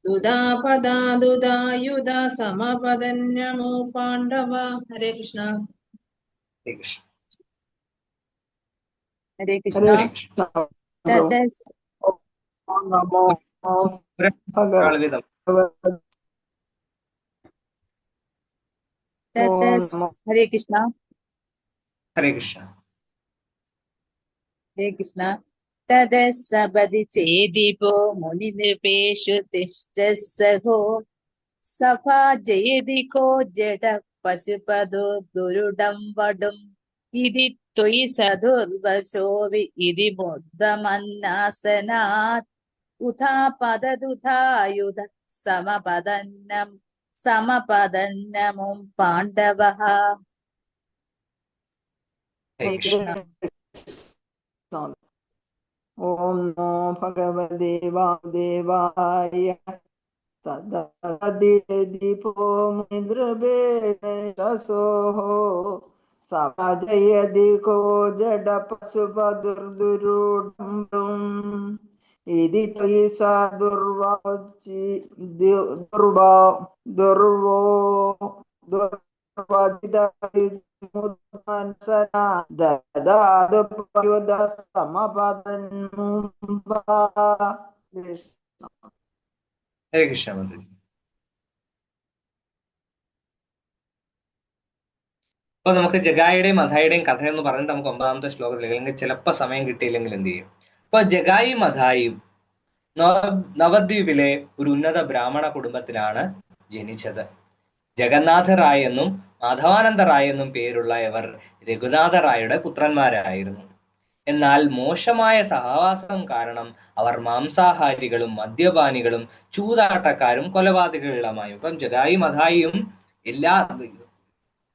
दुदापदादुदायुधा समपदन्यमो पाण्डवा। हरे कृष्ण। हरे कृष्ण। हरे कृष्ण। हरे हरे कृष्ण. ततः नमो ഒരാൾ हरे कृष्ण। हरे कृष्ण. हरे कृष्ण। ततः सपदि चेदिपो मुनिनृपेषु तिष्ठसहो सभाजयति को जड पशुपदो दुरुडं वडुम् इति त्वयि सदुर्वचोवि इति मुद्दमन्नासनात् उथापददुधायुध समपदन्नमुं पाण्डवः। हरे कृष्ण। ओम नमो भगवते वासुदेवाय तदीपो मुनिन्द्रभेषसोः सभाजयति को जड पशुपदुर्दुरूढम् इति त्वयि सा हरे कृष्ण माताജി. അപ്പൊ നമുക്ക് ജഗായിയുടെയും മഥായിയുടെയും കഥ എന്ന് പറഞ്ഞിട്ട് നമുക്ക് 9ാമത്തെ ശ്ലോകത്തിൽ അല്ലെങ്കിൽ ചിലപ്പോൾ സമയം കിട്ടിയില്ലെങ്കിൽ എന്ത് ചെയ്യും. അപ്പൊ ജഗായി മഥായും നവദ്വീപിലെ ഒരു ഉന്നത ബ്രാഹ്മണ കുടുംബത്തിലാണ് ജനിച്ചത്. ജഗന്നാഥ റായ് എന്നും മാധവാനന്ദ റായ് എന്നും പേരുള്ള ഇവർ രഘുനാഥ റായുടെ പുത്രന്മാരായിരുന്നു. എന്നാൽ മോശമായ സഹവാസം കാരണം അവർ മാംസാഹാരികളും മദ്യപാനികളും ചൂതാട്ടക്കാരും കൊലപാതകളുമായി. ഇപ്പം ജഗായി മഥായിയും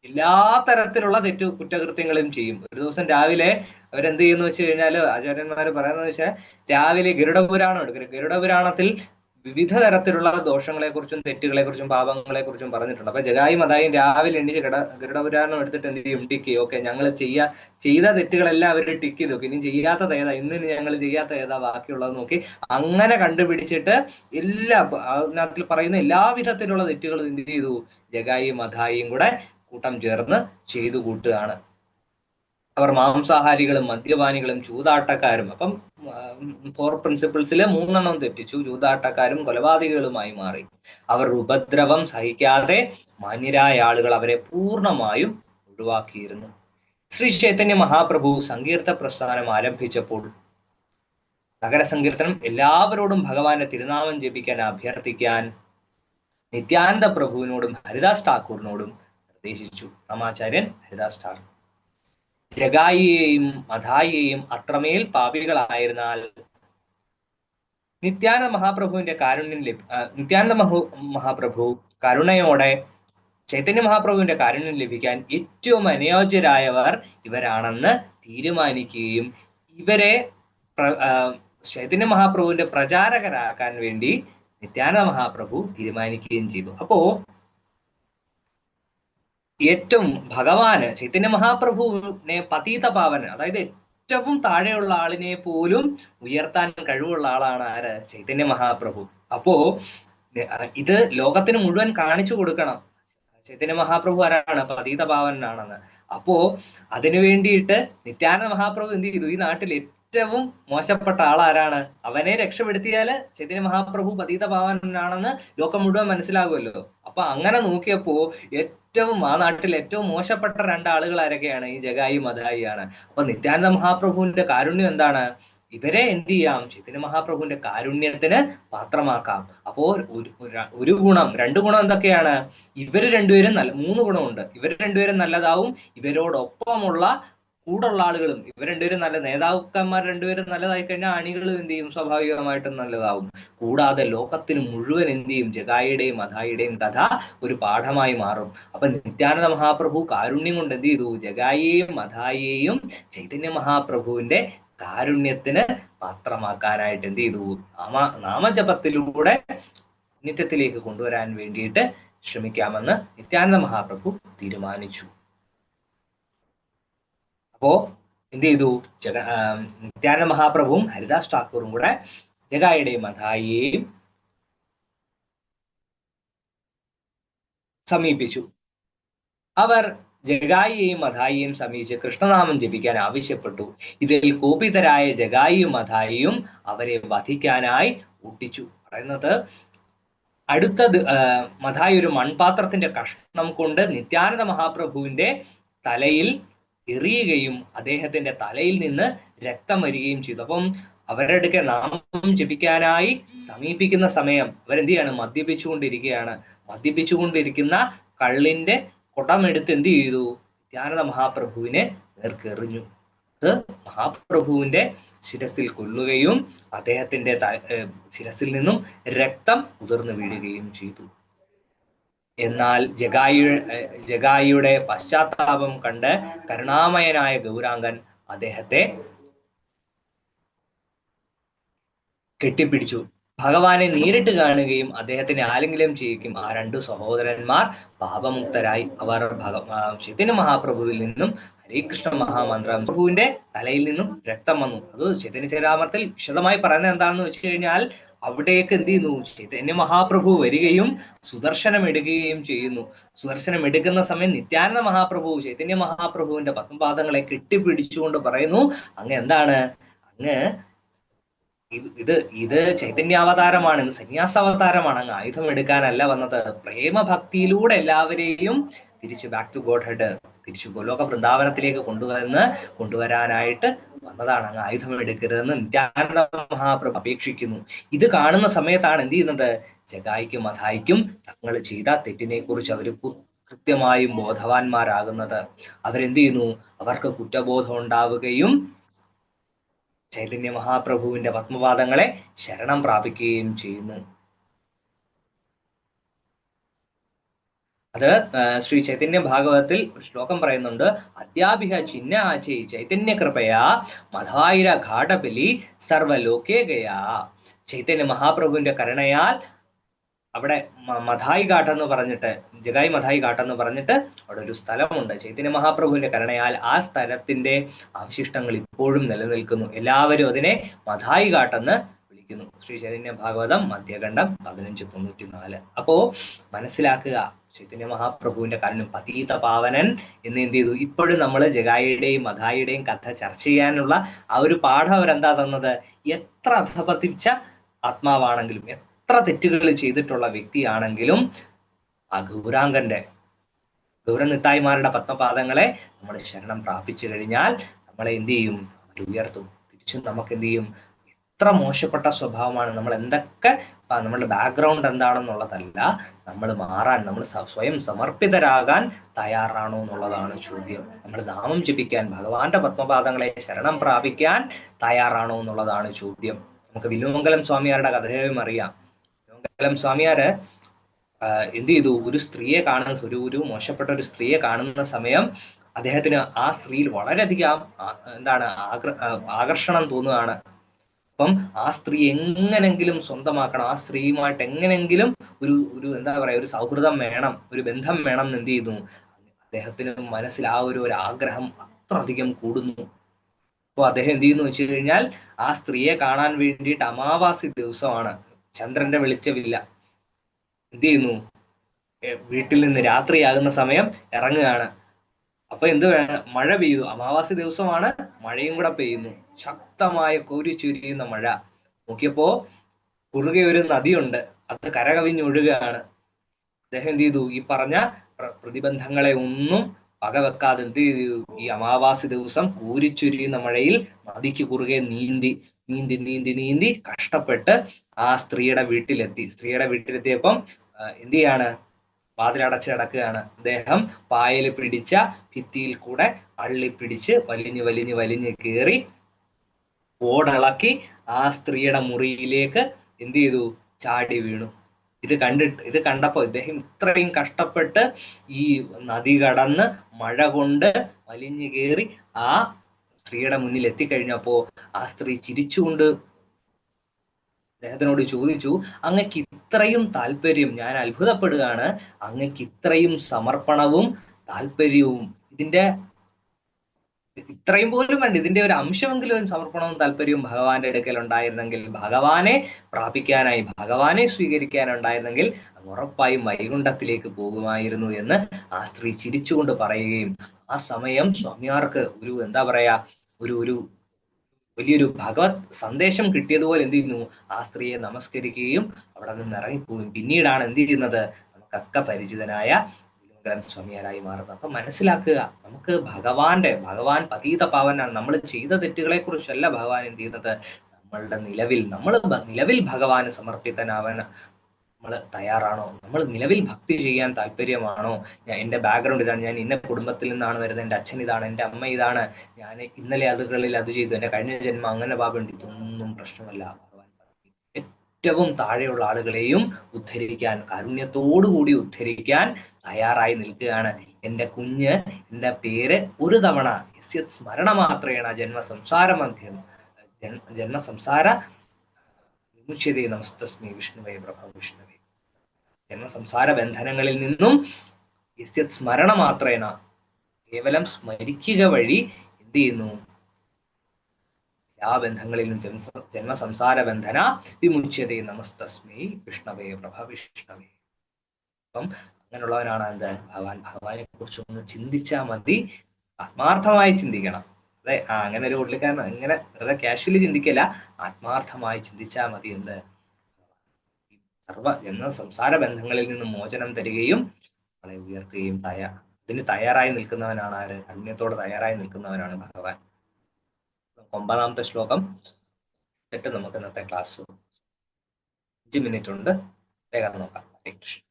എല്ലാ തരത്തിലുള്ള കുറ്റകൃത്യങ്ങളും ചെയ്യും. ഒരു ദിവസം രാവിലെ അവരെന്ത് ചെയ്യുന്നു വെച്ച് കഴിഞ്ഞാല് ആചാര്യന്മാര് പറയുന്നത് വെച്ചാൽ രാവിലെ ഗരുഡപുരാണം എടുക്കും. ഗരുഡപുരാണത്തിൽ വിവിധ തരത്തിലുള്ള ദോഷങ്ങളെക്കുറിച്ചും തെറ്റുകളെക്കുറിച്ചും പാപങ്ങളെക്കുറിച്ചും പറഞ്ഞിട്ടുണ്ട്. അപ്പൊ ജഗായി മതായും രാവിലെ എണ്ണിച്ച് ഗരുഡപുരാണം എടുത്തിട്ട് എന്ത് ചെയ്യും, ടിക്ക് ചെയ്യും. ഓക്കെ, ഞങ്ങൾ ചെയ്ത തെറ്റുകളെല്ലാം അവർ ടിക്ക് ചെയ്തു. ഇനി ചെയ്യാത്തത് ഏതാ, ഇന്ന് ഞങ്ങൾ ചെയ്യാത്ത ഏതാ ബാക്കിയുള്ളത് നോക്കി അങ്ങനെ കണ്ടുപിടിച്ചിട്ട് അതിനകത്തിൽ പറയുന്ന എല്ലാവിധത്തിലുള്ള തെറ്റുകളും എന്ത് ചെയ്തു, ജഗായി മതായും കൂടെ കൂട്ടം ചേർന്ന് ചെയ്തു കൂട്ടുകയാണ്. അവർ മാംസാഹാരികളും മദ്യപാനികളും ചൂതാട്ടക്കാരും. അപ്പം 4 പ്രിൻസിപ്പിൾസിലെ 3 തെറ്റിച്ചു. ചൂതാട്ടക്കാരും കൊലപാതകികളുമായി മാറി. അവർ ഉപദ്രവം സഹിക്കാതെ മാന്യരായ ആളുകൾ അവരെ പൂർണ്ണമായും ഒഴിവാക്കിയിരുന്നു. ശ്രീ ചൈതന്യ മഹാപ്രഭു സങ്കീർത്ത പ്രസ്ഥാനം ആരംഭിച്ചപ്പോൾ നഗരസങ്കീർത്തനം എല്ലാവരോടും ഭഗവാന്റെ തിരുനാമം ജപിക്കാൻ അഭ്യർത്ഥിക്കാൻ നിത്യാനന്ദ പ്രഭുവിനോടും ഹരിദാസ് ഠാക്കൂറിനോടും നിർദ്ദേശിച്ചു. രാമാചാര്യൻ ഹരിദാസ് ഠാക്കൂർ ജഗായിയെയും മഥായിയെയും അത്രമേൽ പാപികളായിരുന്നാൽ നിത്യാനന്ദ മഹാപ്രഭു കരുണയോടെ ചൈതന്യ മഹാപ്രഭുവിന്റെ കാരുണ്യം ലഭിക്കാൻ ഏറ്റവും അനുയോജ്യരായവർ ഇവരാണെന്ന് തീരുമാനിക്കുകയും ഇവരെ ചൈതന്യ മഹാപ്രഭുവിന്റെ പ്രചാരകരാക്കാൻ വേണ്ടി നിത്യാനന്ദ മഹാപ്രഭു തീരുമാനിക്കുകയും ചെയ്തു. അപ്പോ ഏറ്റവും ഭഗവാന് ചൈതന്യ മഹാപ്രഭുവിനെ പതീത പാവന്, അതായത് ഏറ്റവും താഴെയുള്ള ആളിനെ പോലും ഉയർത്താൻ കഴിവുള്ള ആളാണ് ആര്? ചൈതന്യ മഹാപ്രഭു. അപ്പോ ഇത് ലോകത്തിന് മുഴുവൻ കാണിച്ചു കൊടുക്കണം ചൈതന്യ മഹാപ്രഭു ആരാണ്, പതീത പാവനാണെന്ന്. അപ്പോ അതിനു വേണ്ടിയിട്ട് നിത്യാനന്ദ മഹാപ്രഭു എന്ത് ചെയ്തു, ഈ നാട്ടിൽ ഏറ്റവും മോശപ്പെട്ട ആളാരാണ്, അവനെ രക്ഷപ്പെടുത്തിയാല് ചൈതന്യ മഹാപ്രഭു പതീത പാവനാണെന്ന് ലോകം മുഴുവൻ മനസ്സിലാകുമല്ലോ. അപ്പൊ അങ്ങനെ നോക്കിയപ്പോ ആ നാട്ടിൽ ഏറ്റവും മോശപ്പെട്ട 2 ആളുകൾ ആരൊക്കെയാണ്? ഈ ജഗായി മതായി ആണ്. അപ്പൊ നിത്യാനന്ദ മഹാപ്രഭുവിന്റെ കാരുണ്യം എന്താണ്? ഇവരെ എന്ത് ചെയ്യാം? ചൈതന്യ മഹാപ്രഭുവിന്റെ കാരുണ്യത്തിന് പാത്രമാക്കാം. അപ്പോ ഒരു ഗുണം, 2 ഗുണം എന്തൊക്കെയാണ്? ഇവര് രണ്ടുപേരും 3 ഗുണമുണ്ട്. ഇവർ രണ്ടുപേരും നല്ലതാവും, ഇവരോടൊപ്പമുള്ള കൂടുള്ള ആളുകളും. ഇവർ രണ്ടുപേരും നല്ല നേതാക്കന്മാർ രണ്ടുപേരും നല്ലതായി കഴിഞ്ഞാൽ അണികളും എന്ത് ചെയ്യും? സ്വാഭാവികമായിട്ടും നല്ലതാവും. കൂടാതെ ലോകത്തിന് മുഴുവൻ എന്ത് ചെയ്യും? ജഗായിയുടെയും മധായിയുടെയും കഥ ഒരു പാഠമായി മാറും. അപ്പൊ നിത്യാനന്ദ മഹാപ്രഭു കാരുണ്യം കൊണ്ട് എന്ത് ചെയ്തു? ജഗായിയെയും മധായിയെയും ചൈതന്യ മഹാപ്രഭുവിന്റെ കാരുണ്യത്തിന് പാത്രമാക്കാനായിട്ട് എന്ത് ചെയ്തു? നാമജപത്തിലൂടെ നിത്യത്തിലേക്ക് കൊണ്ടുവരാൻ വേണ്ടിയിട്ട് ശ്രമിക്കാമെന്ന് നിത്യാനന്ദ മഹാപ്രഭു തീരുമാനിച്ചു. അപ്പോ എന്ത് ചെയ്തു? നിത്യാനന്ദ മഹാപ്രഭുവും ഹരിദാസ് ഠാക്കൂറും കൂടെ ജഗായിയുടെയും മധായിയെയും സമീപിച്ചു. അവർ ജഗായിയെയും മധായിയെയും സമീപിച്ച് കൃഷ്ണനാമം ജപിക്കാൻ ആവശ്യപ്പെട്ടു. ഇതിൽ കോപിതരായ ജഗായിയും മധായിയും അവരെ വധിക്കാനായി ഊട്ടിച്ചു. പറയുന്നത്, അടുത്തത് മധായി ഒരു മൺപാത്രത്തിന്റെ കഷ്ണം കൊണ്ട് നിത്യാനന്ദ മഹാപ്രഭുവിന്റെ തലയിൽ എറിയുകയും അദ്ദേഹത്തിന്റെ തലയിൽ നിന്ന് രക്തം വരികയും ചെയ്തു. അപ്പം അവരുടെ അടുക്കെ നാമം ജപിക്കാനായി സമീപിക്കുന്ന സമയം അവരെന്ത് ചെയ്യാണ്? മദ്യപിച്ചുകൊണ്ടിരിക്കുകയാണ്. മദ്യപിച്ചുകൊണ്ടിരിക്കുന്ന കള്ളിന്റെ കുടമെടുത്ത് എന്ത് ചെയ്തു? നിത്യാനന്ദ മഹാപ്രഭുവിനെ നേർക്കെറിഞ്ഞു. അത് മഹാപ്രഭുവിന്റെ ശിരസിൽ കൊല്ലുകയും അദ്ദേഹത്തിന്റെ ശിരസിൽ നിന്നും രക്തം ഉതിർന്നു വീഴുകയും ചെയ്തു. എന്നാൽ ജഗായിയുടെ പശ്ചാത്താപം കണ്ട് കരുണാമയനായ ഗൗരാംഗൻ അദ്ദേഹത്തെ കെട്ടിപ്പിടിച്ചു. ഭഗവാനെ നേരിട്ട് കാണുകയും അദ്ദേഹത്തിനെ ആലിംഗനം ചെയ്യുകയും ആ 2 സഹോദരന്മാർ പാപമുക്തരായി. അവർ ചൈതന്യ മഹാപ്രഭുവിൽ നിന്നും ഹരേ കൃഷ്ണ മഹാമന്ത്രം പ്രഭുവിന്റെ തലയിൽ നിന്നും രക്തം വന്നു. അത് ചൈതന്യ ചരിതാമൃതത്തിൽ വിശദമായി പറയുന്നത് എന്താണെന്ന് വെച്ച് കഴിഞ്ഞാൽ, അവിടേക്ക് എന്ത് ചെയ്യുന്നു? ചൈതന്യ മഹാപ്രഭു വരികയും സുദർശനം എടുക്കുകയും ചെയ്യുന്നു. സുദർശനം എടുക്കുന്ന സമയം നിത്യാനന്ദ മഹാപ്രഭു ചൈതന്യ മഹാപ്രഭുവിന്റെ പത്മപാദങ്ങളെ കെട്ടിപ്പിടിച്ചുകൊണ്ട് പറയുന്നു, അങ്ങ് എന്താണ്? അങ്ങ് ഇത് ചൈതന്യാവതാരമാണ്, ഇത് സന്യാസാവതാരമാണ്. അങ്ങ് ആയുധം എടുക്കാനല്ല വന്നത്. പ്രേമഭക്തിയിലൂടെ എല്ലാവരെയും തിരിച്ച് ബാക്ക് ടു ഗോഡ് ഹെഡ്, തിരിച്ചു ഗോലോക വൃന്ദാവനത്തിലേക്ക് കൊണ്ടുവരാനായിട്ട് വന്നതാണ്. അങ്ങ് ആയുധം എടുക്കരുതെന്ന് നിത്യാനന്ദ മഹാപ്രഭു അപേക്ഷിക്കുന്നു. ഇത് കാണുന്ന സമയത്താണ് എന്ത് ചെയ്യുന്നത്? ജഗായിക്കും മധായിക്കും തങ്ങൾ ചെയ്ത തെറ്റിനെ കുറിച്ച് അവർ കൃത്യമായും ബോധവാന്മാരാകുന്നത്. അവരെന്ത് ചെയ്യുന്നു? അവർക്ക് കുറ്റബോധം ഉണ്ടാവുകയും ചൈതന്യ മഹാപ്രഭുവിന്റെ പത്മപാദങ്ങളെ ശരണം പ്രാപിക്കുകയും ചെയ്യുന്നു. അത് ശ്രീ ചൈതന്യ ഭാഗവതത്തിൽ ഒരു ശ്ലോകം പറയുന്നുണ്ട്. അദ്യാഭിഹ ചിഹ്ന ആചേ ചൈതന്യ കൃപയാ മധായിര ഘാടബലി സർവലോകേ ഗയാ. ചൈതന്യ മഹാപ്രഭുവിന്റെ കരുണയാൽ അവിടെ മധായി ഘാട്ട് എന്ന് പറഞ്ഞിട്ട്, ജഗായി മധായി ഘാട്ട് എന്ന് പറഞ്ഞിട്ട് അവിടെ ഒരു സ്ഥലമുണ്ട്. ചൈതന്യ മഹാപ്രഭുവിന്റെ കരുണയാൽ ആ സ്ഥലത്തിന്റെ അവശിഷ്ടങ്ങൾ ഇപ്പോഴും നിലനിൽക്കുന്നു. എല്ലാവരും അതിനെ മധായി ഘാട്ടെന്ന് വിളിക്കുന്നു. ശ്രീ ചൈതന്യ ഭാഗവതം മധ്യഖണ്ഡം 1594. അപ്പോ മനസ്സിലാക്കുക, ചൈതന്യ മഹാപ്രഭുവിന്റെ കാരണം പതീത പാവനൻ എന്ന് എന്ത് ചെയ്തു? ഇപ്പോഴും നമ്മൾ ജഗായിയുടെയും മധായിയുടെയും കഥ ചർച്ച ചെയ്യാനുള്ള ആ ഒരു പാഠം അവരെന്താ തന്നത്? എത്ര അധപതിച്ച ആത്മാവാണെങ്കിലും, എത്ര തെറ്റുകൾ ചെയ്തിട്ടുള്ള വ്യക്തിയാണെങ്കിലും ആ ഗൗരനിത്തായിമാരുടെ പത്മപാദങ്ങളെ നമ്മൾ ശരണം പ്രാപിച്ചു കഴിഞ്ഞാൽ നമ്മളെ എന്ത് ചെയ്യും? അവർ ഉയർത്തും. തിരിച്ചും നമുക്ക് എന്ത് ചെയ്യും? എത്ര മോശപ്പെട്ട സ്വഭാവമാണ്, നമ്മൾ എന്തൊക്കെ നമ്മളുടെ ബാക്ക്ഗ്രൗണ്ട് എന്താണെന്നുള്ളതല്ല, നമ്മൾ മാറാൻ, നമ്മൾ സ്വയം സമർപ്പിതരാകാൻ തയ്യാറാണോ എന്നുള്ളതാണ് ചോദ്യം. നമ്മൾ നാമം ജപിക്കാൻ, ഭഗവാന്റെ പത്മപാദങ്ങളെ ശരണം പ്രാപിക്കാൻ തയ്യാറാണോ എന്നുള്ളതാണ് ചോദ്യം. നമുക്ക് വില്ലുമംഗലം സ്വാമിയാരുടെ കഥയും അറിയാം. വില്ലുമംഗലം സ്വാമിയാര് എന്ത് ചെയ്തു? ഒരു സ്ത്രീയെ കാണുന്ന, ഒരു മോശപ്പെട്ട ഒരു സ്ത്രീയെ കാണുന്ന സമയം അദ്ദേഹത്തിന് ആ സ്ത്രീയിൽ വളരെയധികം ആകർഷണം തോന്നുകയാണ്. അപ്പം ആ സ്ത്രീ എങ്ങനെങ്കിലും സ്വന്തമാക്കണം, ആ സ്ത്രീയുമായിട്ട് എങ്ങനെങ്കിലും ഒരു എന്താ പറയാ, ഒരു സൗഹൃദം വേണം, ഒരു ബന്ധം വേണം എന്ന് എന്ത് ചെയ്യുന്നു? അദ്ദേഹത്തിന് മനസ്സിൽ ആ ഒരു ആഗ്രഹം അത്രയധികം കൂടുന്നു. അപ്പോൾ അദ്ദേഹം എന്ത് ചെയ്യുന്നു വെച്ച് കഴിഞ്ഞാൽ, ആ സ്ത്രീയെ കാണാൻ വേണ്ടിയിട്ട് അമാവാസി ദിവസമാണ്, ചന്ദ്രന്റെ വെളിച്ചമില്ല. എന്ത് ചെയ്യുന്നു? വീട്ടിൽ നിന്ന് രാത്രിയാകുന്ന സമയം ഇറങ്ങുകയാണ്. അപ്പൊ എന്ത് മഴ പെയ്യുന്നു. അമാവാസി ദിവസമാണ്, മഴയും കൂടെ പെയ്യുന്നു. ശക്തമായ കോരിച്ചൊരിയുന്ന മഴ. നോക്കിയപ്പോ കുറുകെ ഒരു നദിയുണ്ട്, അത് കരകവിഞ്ഞൊഴുകയാണ്. അദ്ദേഹം എന്ത് ചെയ്തു? ഈ പറഞ്ഞ പ്രതിബന്ധങ്ങളെ ഒന്നും വകവെക്കാതെ എന്ത് ചെയ്തു? ഈ അമാവാസി ദിവസം കോരിച്ചൊരിയുന്ന മഴയിൽ നദിക്ക് കുറുകെ നീന്തി നീന്തി നീന്തി നീന്തി കഷ്ടപ്പെട്ട് ആ സ്ത്രീയുടെ വീട്ടിലെത്തിയപ്പം എന്ത് ചെയ്യാണ്? വാതിലടച്ച് കിടക്കുകയാണ്. അദ്ദേഹം പായൽ പിടിച്ച ഭിത്തിയിൽ കൂടെ അള്ളിപ്പിടിച്ച് വലിഞ്ഞ് കയറി ഓടിളക്കി ആ സ്ത്രീയുടെ മുറിയിലേക്ക് എന്ത് ചെയ്തു? ചാടി വീണു. ഇത് കണ്ടപ്പോ ഇദ്ദേഹം ഇത്രയും കഷ്ടപ്പെട്ട് ഈ നദി കടന്ന് മഴ കൊണ്ട് വലിഞ്ഞു കയറി ആ സ്ത്രീയുടെ മുന്നിൽ എത്തിക്കഴിഞ്ഞപ്പോ ആ സ്ത്രീ ചിരിച്ചുകൊണ്ട് അദ്ദേഹത്തിനോട് ചോദിച്ചു, അങ്ങക്ക് ഇത്രയും താല്പര്യം, ഞാൻ അത്ഭുതപ്പെടുകയാണ്, അങ്ങക്ക് ഇത്രയും സമർപ്പണവും താല്പര്യവും, ഇതിന്റെ ഇത്രയും പോലും വേണ്ട, ഇതിന്റെ ഒരു അംശമെങ്കിലും സമർപ്പണവും താല്പര്യവും ഭഗവാന്റെ അടുക്കൽ ഉണ്ടായിരുന്നെങ്കിൽ, ഭഗവാനെ പ്രാപിക്കാനായി, ഭഗവാനെ സ്വീകരിക്കാനുണ്ടായിരുന്നെങ്കിൽ ഉറപ്പായും വൈകുണ്ഠത്തിലേക്ക് പോകുമായിരുന്നു എന്ന് ആ സ്ത്രീ ചിരിച്ചുകൊണ്ട് പറയുകയും, ആ സമയം സ്വാമിയാർക്ക് ഒരു എന്താ പറയാ ഒരു വലിയൊരു ഭഗവത് സന്ദേശം കിട്ടിയതുപോലെ എന്ത് ചെയ്യുന്നു? ആ സ്ത്രീയെ നമസ്കരിക്കുകയും അവിടെ നിന്ന് ഇറങ്ങിപ്പോവുകയും പിന്നീടാണ് എന്ത് ചെയ്യുന്നത്? നമുക്കൊക്കെ പരിചിതനായ സ്വാമിയാരായി മാറുന്നത്. അപ്പൊ മനസ്സിലാക്കുക, നമുക്ക് ഭഗവാൻ പതീത പാവനാണ്. നമ്മൾ ചെയ്ത തെറ്റുകളെ കുറിച്ചല്ല ഭഗവാൻ എന്ത് ചെയ്യുന്നത്? നമ്മളുടെ നിലവിൽ ഭഗവാന് സമർപ്പിതനാവാൻ നമ്മൾ തയ്യാറാണോ? നമ്മൾ നിലവിൽ ഭക്തി ചെയ്യാൻ താല്പര്യമാണോ? എൻ്റെ ബാക്ക്ഗ്രൗണ്ട് ഇതാണ്, ഞാൻ ഇന്ന കുടുംബത്തിൽ നിന്നാണ് വരുന്നത്, എൻ്റെ അച്ഛൻ ഇതാണ്, എൻ്റെ അമ്മ ഇതാണ്, ഞാൻ ഇന്നലെ അതുകളിൽ അത് ചെയ്തു, എൻ്റെ കഴിഞ്ഞ ജന്മം അങ്ങനെ പാപമുണ്ട്, ഇതൊന്നും പ്രശ്നമല്ല. ഭഗവാൻ ഏറ്റവും താഴെയുള്ള ആളുകളെയും ഉദ്ധരിക്കാൻ, കാരുണ്യത്തോടുകൂടി ഉദ്ധരിക്കാൻ തയ്യാറായി നിൽക്കുകയാണ്. എൻ്റെ കുഞ്ഞ്, എൻ്റെ പേര് ഒരു തവണ യസ്യത് സ്മരണ മാത്രേണ ജന്മസംസാര വിമുച്യതേ നമസ്തസ്മൈ വിഷ്ണുവേ പ്രഭ വിഷ്ണുവേ. ജന്മസംസാര ബന്ധനങ്ങളിൽ നിന്നും യസ്യത് സ്മരണ മാത്രേന, കേവലം സ്മരിക്കുക വഴി എന്ത് ചെയ്യുന്നു? ആ ബന്ധങ്ങളിലും ജന്മസംസാര ബന്ധന വിമുച്യതേ നമസ്തസ്മൈ വിഷ്ണവേ പ്രഭ വിഷ്ണവേ. അപ്പം അങ്ങനെയുള്ളവനാണ് എന്ത്? ഭഗവാനെ കുറിച്ച് ഒന്ന് ചിന്തിച്ചാൽ മതി, ആത്മാർത്ഥമായി ചിന്തിക്കണം. അതെ, അങ്ങനെ ഒരു ഉള്ളിക്കാരൻ ഇങ്ങനെ വെറുതെ കാഷ്വലി ചിന്തിക്കല, ആത്മാർത്ഥമായി ചിന്തിച്ചാൽ മതി. എന്ത്? സംസാര ബന്ധങ്ങളിൽ നിന്ന് മോചനം തരികയും നമ്മളെ ഉയർത്തുകയും ഇതിന് തയ്യാറായി നിൽക്കുന്നവനാണ് ആര്? അന്യത്തോട് തയ്യാറായി നിൽക്കുന്നവനാണ് ഭഗവാൻ. 9ാമത്തെ ശ്ലോകം എന്നിട്ട് നമുക്ക് ഇന്നത്തെ ക്ലാസ് 5 മിനിറ്റ് ഉണ്ട്, വേഗം നോക്കാം. ഹരേ കൃഷ്ണ.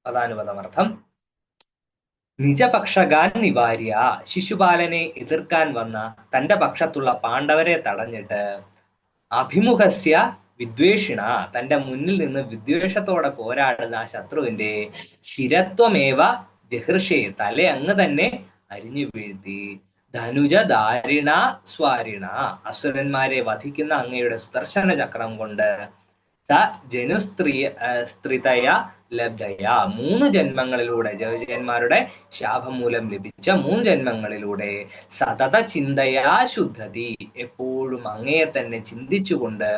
പദാനുപദമർത്ഥം. നിജപക്ഷകാൻ നിവാര്യ, ശിശുപാലനെ എതിർക്കാൻ വന്ന തന്റെ പക്ഷത്തുള്ള പാണ്ഡവരെ തടഞ്ഞിട്ട്, അഭിമുഖസ്യ വിദ്വേഷിണ, തന്റെ മുന്നിൽ നിന്ന് വിദ്വേഷത്തോടെ പോരാടുന്ന ശത്രുവിന്റെ ശിരത്വമേവ ജഹൃഷേ, തല അങ്ങ് തന്നെ അരിഞ്ഞു വീഴ്ത്തി, ധനുജ ദാരിണ സ്വാരിണ, അസുരന്മാരെ വധിക്കുന്ന അങ്ങയുടെ സുദർശന ചക്രം കൊണ്ട്, സ ജനുസ്ത്രീതയ ലബ്ധയ, 3 ജന്മങ്ങളിലൂടെ, ജവജന്മാരുടെ ശാപം മൂലം ലഭിച്ച 3 ജന്മങ്ങളിലൂടെ, സതത ചിന്തയാ ശുദ്ധതി, എപ്പോഴും അങ്ങയെ തന്നെ ചിന്തിച്ചുകൊണ്ട്,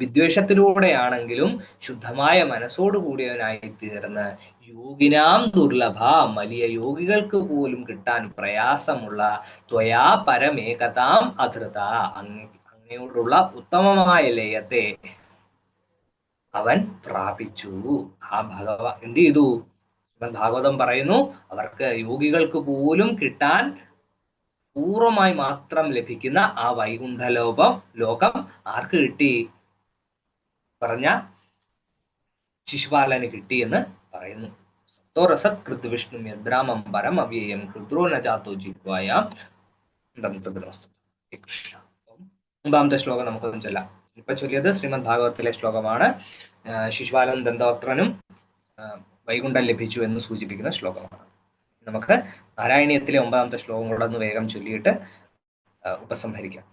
വിദ്വേഷത്തിലൂടെയാണെങ്കിലും ശുദ്ധമായ മനസ്സോടുകൂടിയവനായി തീർന്ന്, യോഗിനാം ദുർലഭ, വലിയ യോഗികൾക്ക് പോലും കിട്ടാൻ പ്രയാസമുള്ള, ത്വയാ പരമേകതാം അധൃത, അങ്ങയോടുള്ള ഉത്തമമായ ലയത്തെ അവൻ പ്രാപിച്ചു. ആ ഭഗവാൻ എന്ത് ചെയ്തു? ഭാഗവതം പറയുന്നു, അവർക്ക് യോഗികൾക്ക് പോലും കിട്ടാൻ പൂർവമായി മാത്രം ലഭിക്കുന്ന ആ വൈകുണ്ഠ ലോകം ആർക്ക് കിട്ടി? പറഞ്ഞ ശിശുപാലന് കിട്ടി എന്ന് പറയുന്നു. സത്തോരസത് കൃത് വിഷ്ണു യദ്രാമം പരം അവ്യയം കൃദ്രോ ന ചാത്തോ ജിഹ്വായ. 9ാമത്തെ ശ്ലോകം നമുക്കൊന്നും ചൊല്ലാം. ഇപ്പൊ ചൊല്ലിയത് ശ്രീമദ് ഭാഗവത്തിലെ ശ്ലോകമാണ്. ശിശുപാലൻ ദന്തവക്ത്രനും വൈകുണ്ഠം ലഭിച്ചു എന്ന് സൂചിപ്പിക്കുന്ന ശ്ലോകമാണ്. നമുക്ക് നാരായണീയത്തിലെ 9ാമത്തെ ശ്ലോകം കൂടെ ഒന്ന് വേഗം ചൊല്ലിയിട്ട് ഉപസംഹരിക്കാം.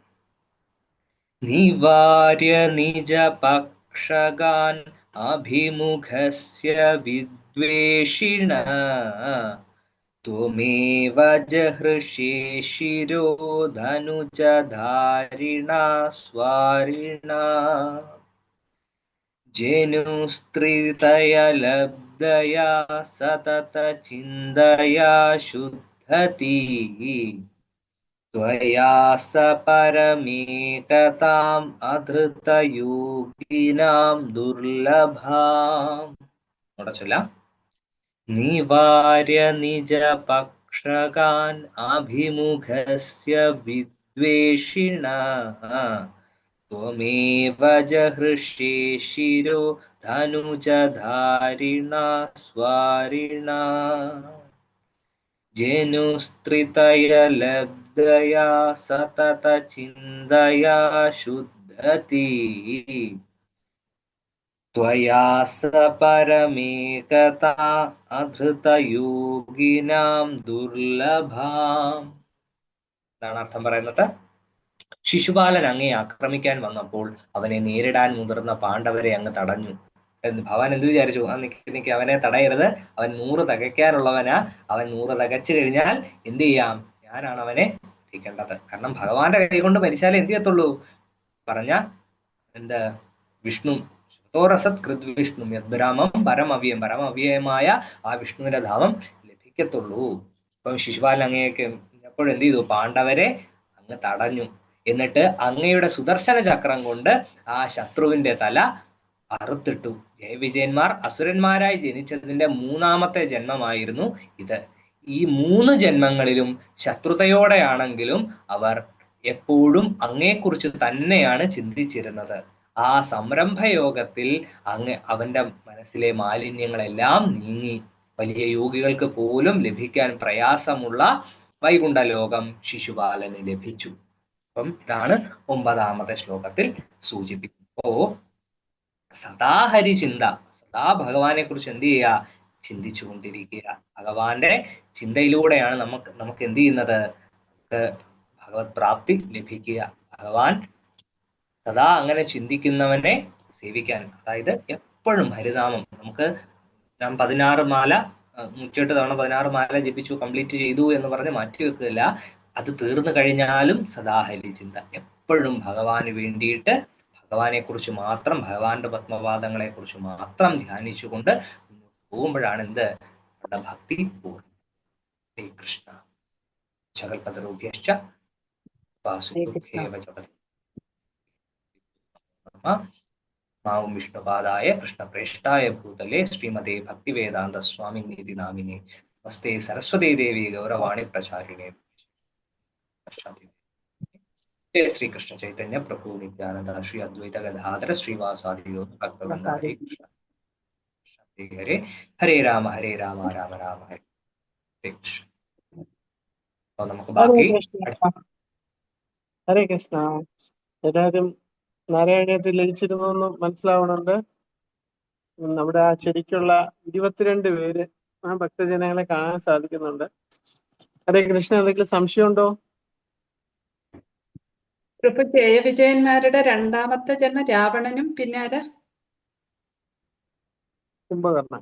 നിവാര്യ നിജ പക്ഷഗാൻ അഭിമുഖസ്യ വിദ്വേഷിണ, ത്വമേവ ജഹൃഷേ ശിരോ ധനുജധാരിണ സ്വാരിണ, ജനുസ്ത്രീതയ ലബ്ധയാ സതത ചിന്തയാ ശുദ്ധതി, ത്വയാ സ പരമേകതാം അധൃതയോഗിനാം ദുർലഭാം. അവിടെ ചൊല്ലാം. നിവാര്യ നിജ പക്ഷഗാൻ അഭിമുഖസ്യ त्वमेव जहृषे शिरो धनुजधारिणा स्वारिणा जनुस्त्रितयलब्धया सततचिन्तया शुद्धति त्वया स परमेकता അധൃതയോഗിനാം ദുർലഭാം. എന്നാണ് അർത്ഥം പറയുന്നത്. ശിശുപാലൻ അങ്ങയെ ആക്രമിക്കാൻ വന്നപ്പോൾ അവനെ നേരിടാൻ മുതിർന്ന പാണ്ഡവരെ അങ്ങ് തടഞ്ഞു. ഭഗവാൻ എന്ത് വിചാരിച്ചു? നിക്ക് അവനെ തടയരുത്, അവൻ 100 തികയ്ക്കാനുള്ളവനാ, അവൻ 100 തികച്ചു കഴിഞ്ഞാൽ എന്ത് ചെയ്യാം, ഞാനാണ് അവനെ എത്തിക്കേണ്ടത്. കാരണം ഭഗവാന്റെ കൈ കൊണ്ട് മരിച്ചാലേ എന്ത് ചെയ്യത്തുള്ളൂ പറഞ്ഞ എന്ത് വിഷ്ണു തോറസത് കൃത് വിഷ്ണു യദ്ബ്രാമം പരമവ്യയമായ ആ വിഷ്ണുവിന്റെ ധാമം ലഭിക്കത്തുള്ളൂ. ഇപ്പം ശിശുപാലൻ അങ്ങേക്ക് എപ്പോഴും എന്ത് ചെയ്തു? പാണ്ഡവരെ അങ്ങ് തടഞ്ഞു. എന്നിട്ട് അങ്ങയുടെ സുദർശന ചക്രം കൊണ്ട് ആ ശത്രുവിന്റെ തല അറുത്തിട്ടു. ജയവിജയന്മാർ അസുരന്മാരായി ജനിച്ചതിന്റെ 3ാമത്തെ ജന്മമായിരുന്നു ഇത്. ഈ 3 ജന്മങ്ങളിലും ശത്രുതയോടെയാണെങ്കിലും അവർ എപ്പോഴും അങ്ങയെക്കുറിച്ച് തന്നെയാണ് ചിന്തിച്ചിരുന്നത്. ആ സംരംഭയോഗത്തിൽ അവന്റെ മനസ്സിലെ മാലിന്യങ്ങളെല്ലാം നീങ്ങി വലിയ യോഗികൾക്ക് പോലും ലഭിക്കാൻ പ്രയാസമുള്ള വൈകുണ്ഠലോകം ശിശുപാലന് ലഭിച്ചു. അപ്പം ഇതാണ് 9ാമത്തെ ശ്ലോകത്തിൽ സൂചിപ്പിക്കുമ്പോ സദാ ഹരിചിന്ത, സദാ ഭഗവാനെ കുറിച്ച് എന്ത് ചെയ്യുക? ചിന്തിച്ചു കൊണ്ടിരിക്കുക. ഭഗവാന്റെ ചിന്തയിലൂടെയാണ് നമുക്ക് എന്ത് ചെയ്യുന്നത്? നമുക്ക് ഭഗവത് പ്രാപ്തി ലഭിക്കുക. ഭഗവാൻ സദാ അങ്ങനെ ചിന്തിക്കുന്നവനെ സേവിക്കാൻ, അതായത് എപ്പോഴും ഹരിനാമം ഞാൻ 16 മാല 108 തവണ 16 മാല ജപിച്ചു, കംപ്ലീറ്റ് ചെയ്തു എന്ന് പറഞ്ഞ് മാറ്റിവെക്കില്ല. അത് തീർന്നു കഴിഞ്ഞാലും സദാ ഹരിചിന്ത, എപ്പോഴും ഭഗവാന് വേണ്ടിയിട്ട് ഭഗവാനെ കുറിച്ച് മാത്രം, ഭഗവാന്റെ പത്മപാദങ്ങളെ കുറിച്ച് മാത്രം ധ്യാനിച്ചുകൊണ്ട് പോകുമ്പോഴാണ് എന്ത് നമ്മുടെ ഭക്തി പൂർണ്ണം. ഹരേ കൃഷ്ണ. ശകൽപതരോഭ്യശ്ച വാസുദേവ ജപതി മാവും വിഷ്ണുപാദായ കൃഷ്ണപ്രേഷ്ഠായ ഭൂതലേ ശ്രീമതേ ഭക്തിവേദാന്ത സ്വാമിനീതി നാമിനെ നമസ്തേ സരസ്വതീ ദേവി ഗൗരവാണി പ്രചാരിണേ. ശ്രീകൃഷ്ണ ചൈതന്യ പ്രഭു നിത്യാനന്ദ ശ്രീ അദ്വൈത ഗദാധര ശ്രീവാസാദി ഭക്തവൃന്ദ. ഹരേ കൃഷ്ണ ഹരേ ഹരേ രാമ രാമ രാമ ഹരേ കൃഷ്ണ. അപ്പൊ നമുക്ക് ബാക്കി ഹരേ കൃഷ്ണ. എല്ലാവരും നാരായണീയത്തിൽ ലയിച്ചിരുന്നു മനസ്സിലാവുന്നുണ്ട്. നമ്മുടെ ആ ശരിക്കുള്ള 22 പേര് ആ ഭക്തജനങ്ങളെ കാണാൻ സാധിക്കുന്നുണ്ട്. ഹരേ കൃഷ്ണ. എന്തെങ്കിലും സംശയമുണ്ടോ? പ്രഭു, ജയവിജയന്മാരുടെ 2ാമത്തെ ജന്മം രാവണനും പിന്നെ ആരാ? കുംഭകർണൻ.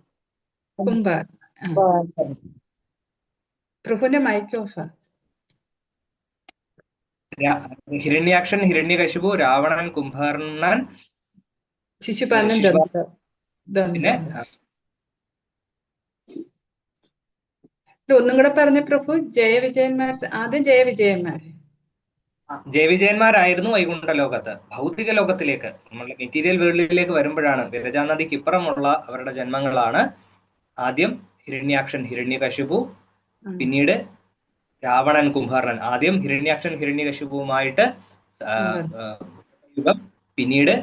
പ്രഭുവിന്റെ മൈക്ക് ഓഫ്. ഹിരണ്യാക്ഷൻ, ഹിരണ്യകശിപു, രാവണൻ, കുംഭകർണൻ, ശിശുപാലൻ, പിന്നെ ഒന്നും കൂടെ പറഞ്ഞു പ്രഭു. ജയവിജയന്മാർ, ആദ്യം ജയവിജയന്മാരായിരുന്നു വൈകുണ്ഠലോകത്ത്. ഭൗതിക ലോകത്തിലേക്ക്, നമ്മളുടെ മെറ്റീരിയൽ വേൾഡിലേക്ക് വരുമ്പോഴാണ് വിരജാ നദിക്ക് ഇപ്പുറമുള്ള അവരുടെ ജന്മങ്ങളാണ്. ആദ്യം ഹിരണ്യാക്ഷൻ, ഹിരണ്യകശിപു, പിന്നീട് രാവണൻ, കുംഭകർണൻ. ആദ്യം ഹിരണ്യാക്ഷൻ ഹിരണ്യകശിപുവുമായിട്ട് യുഗം, പിന്നീട്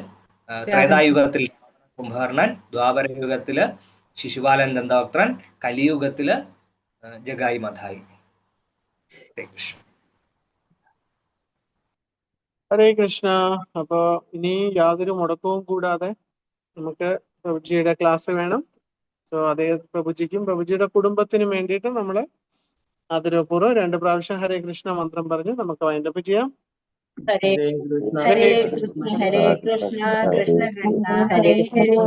ത്രേതായുഗത്തിൽ കുംഭകർണൻ, ദ്വാപരയുഗത്തില് ശിശുപാലൻ ദന്തവക്ത്രൻ, കലിയുഗത്തില് ജഗായി മധായി. ഹരേ കൃഷ്ണ. അപ്പോ ഇനി യാതൊരു മുടക്കവും കൂടാതെ നമുക്ക് പ്രഭുജിയുടെ ക്ലാസ് വേണം. സോ അതേ പ്രഭുജിക്കും പ്രഭുജിയുടെ കുടുംബത്തിനും വേണ്ടിയിട്ട് നമ്മൾ ആദരപൂർവ്വം 2 പ്രാവശ്യം ഹരേ കൃഷ്ണ മന്ത്രം പറഞ്ഞ് നമുക്ക് വൈൻഡപ്പ് ചെയ്യാം. ഹരേ കൃഷ്ണ ഹരേ കൃഷ്ണ കൃഷ്ണ കൃഷ്ണ ഹരേ ഹരേ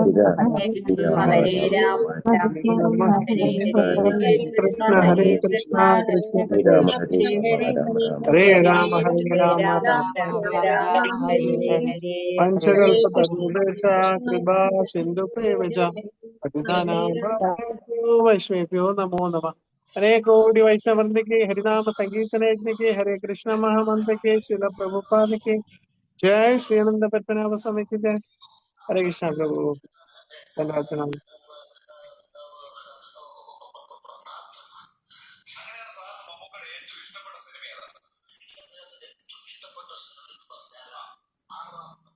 ഹരേ രാമ രാമ ഹരേ ഹരേ കൃഷ്ണ ഹരേ കൃഷ്ണ കൃഷ്ണ ഹരേ രാമ ഹരേ രാമ പഞ്ചകൽപതരുദേശ കൃപാ സിന്ധുഭ്യോ വൈഷ്ണവേഭ്യോ നമോ നമഃ. हरे कोटि वैष्णवृंद के हरिनाम संकीर्तन यज्ञ के हरे कृष्ण महामंत्र के शिल प्रभुपाद के जय श्री आनंद पद्मनाभ स्वामी की जय. हरे कृष्ण प्रभु. धन्यवाद. അദ്ദേഹത്തിന് ഏറ്റവും ഇഷ്ടപ്പെട്ട സിനിമ എന്ന് പറഞ്ഞാൽ 6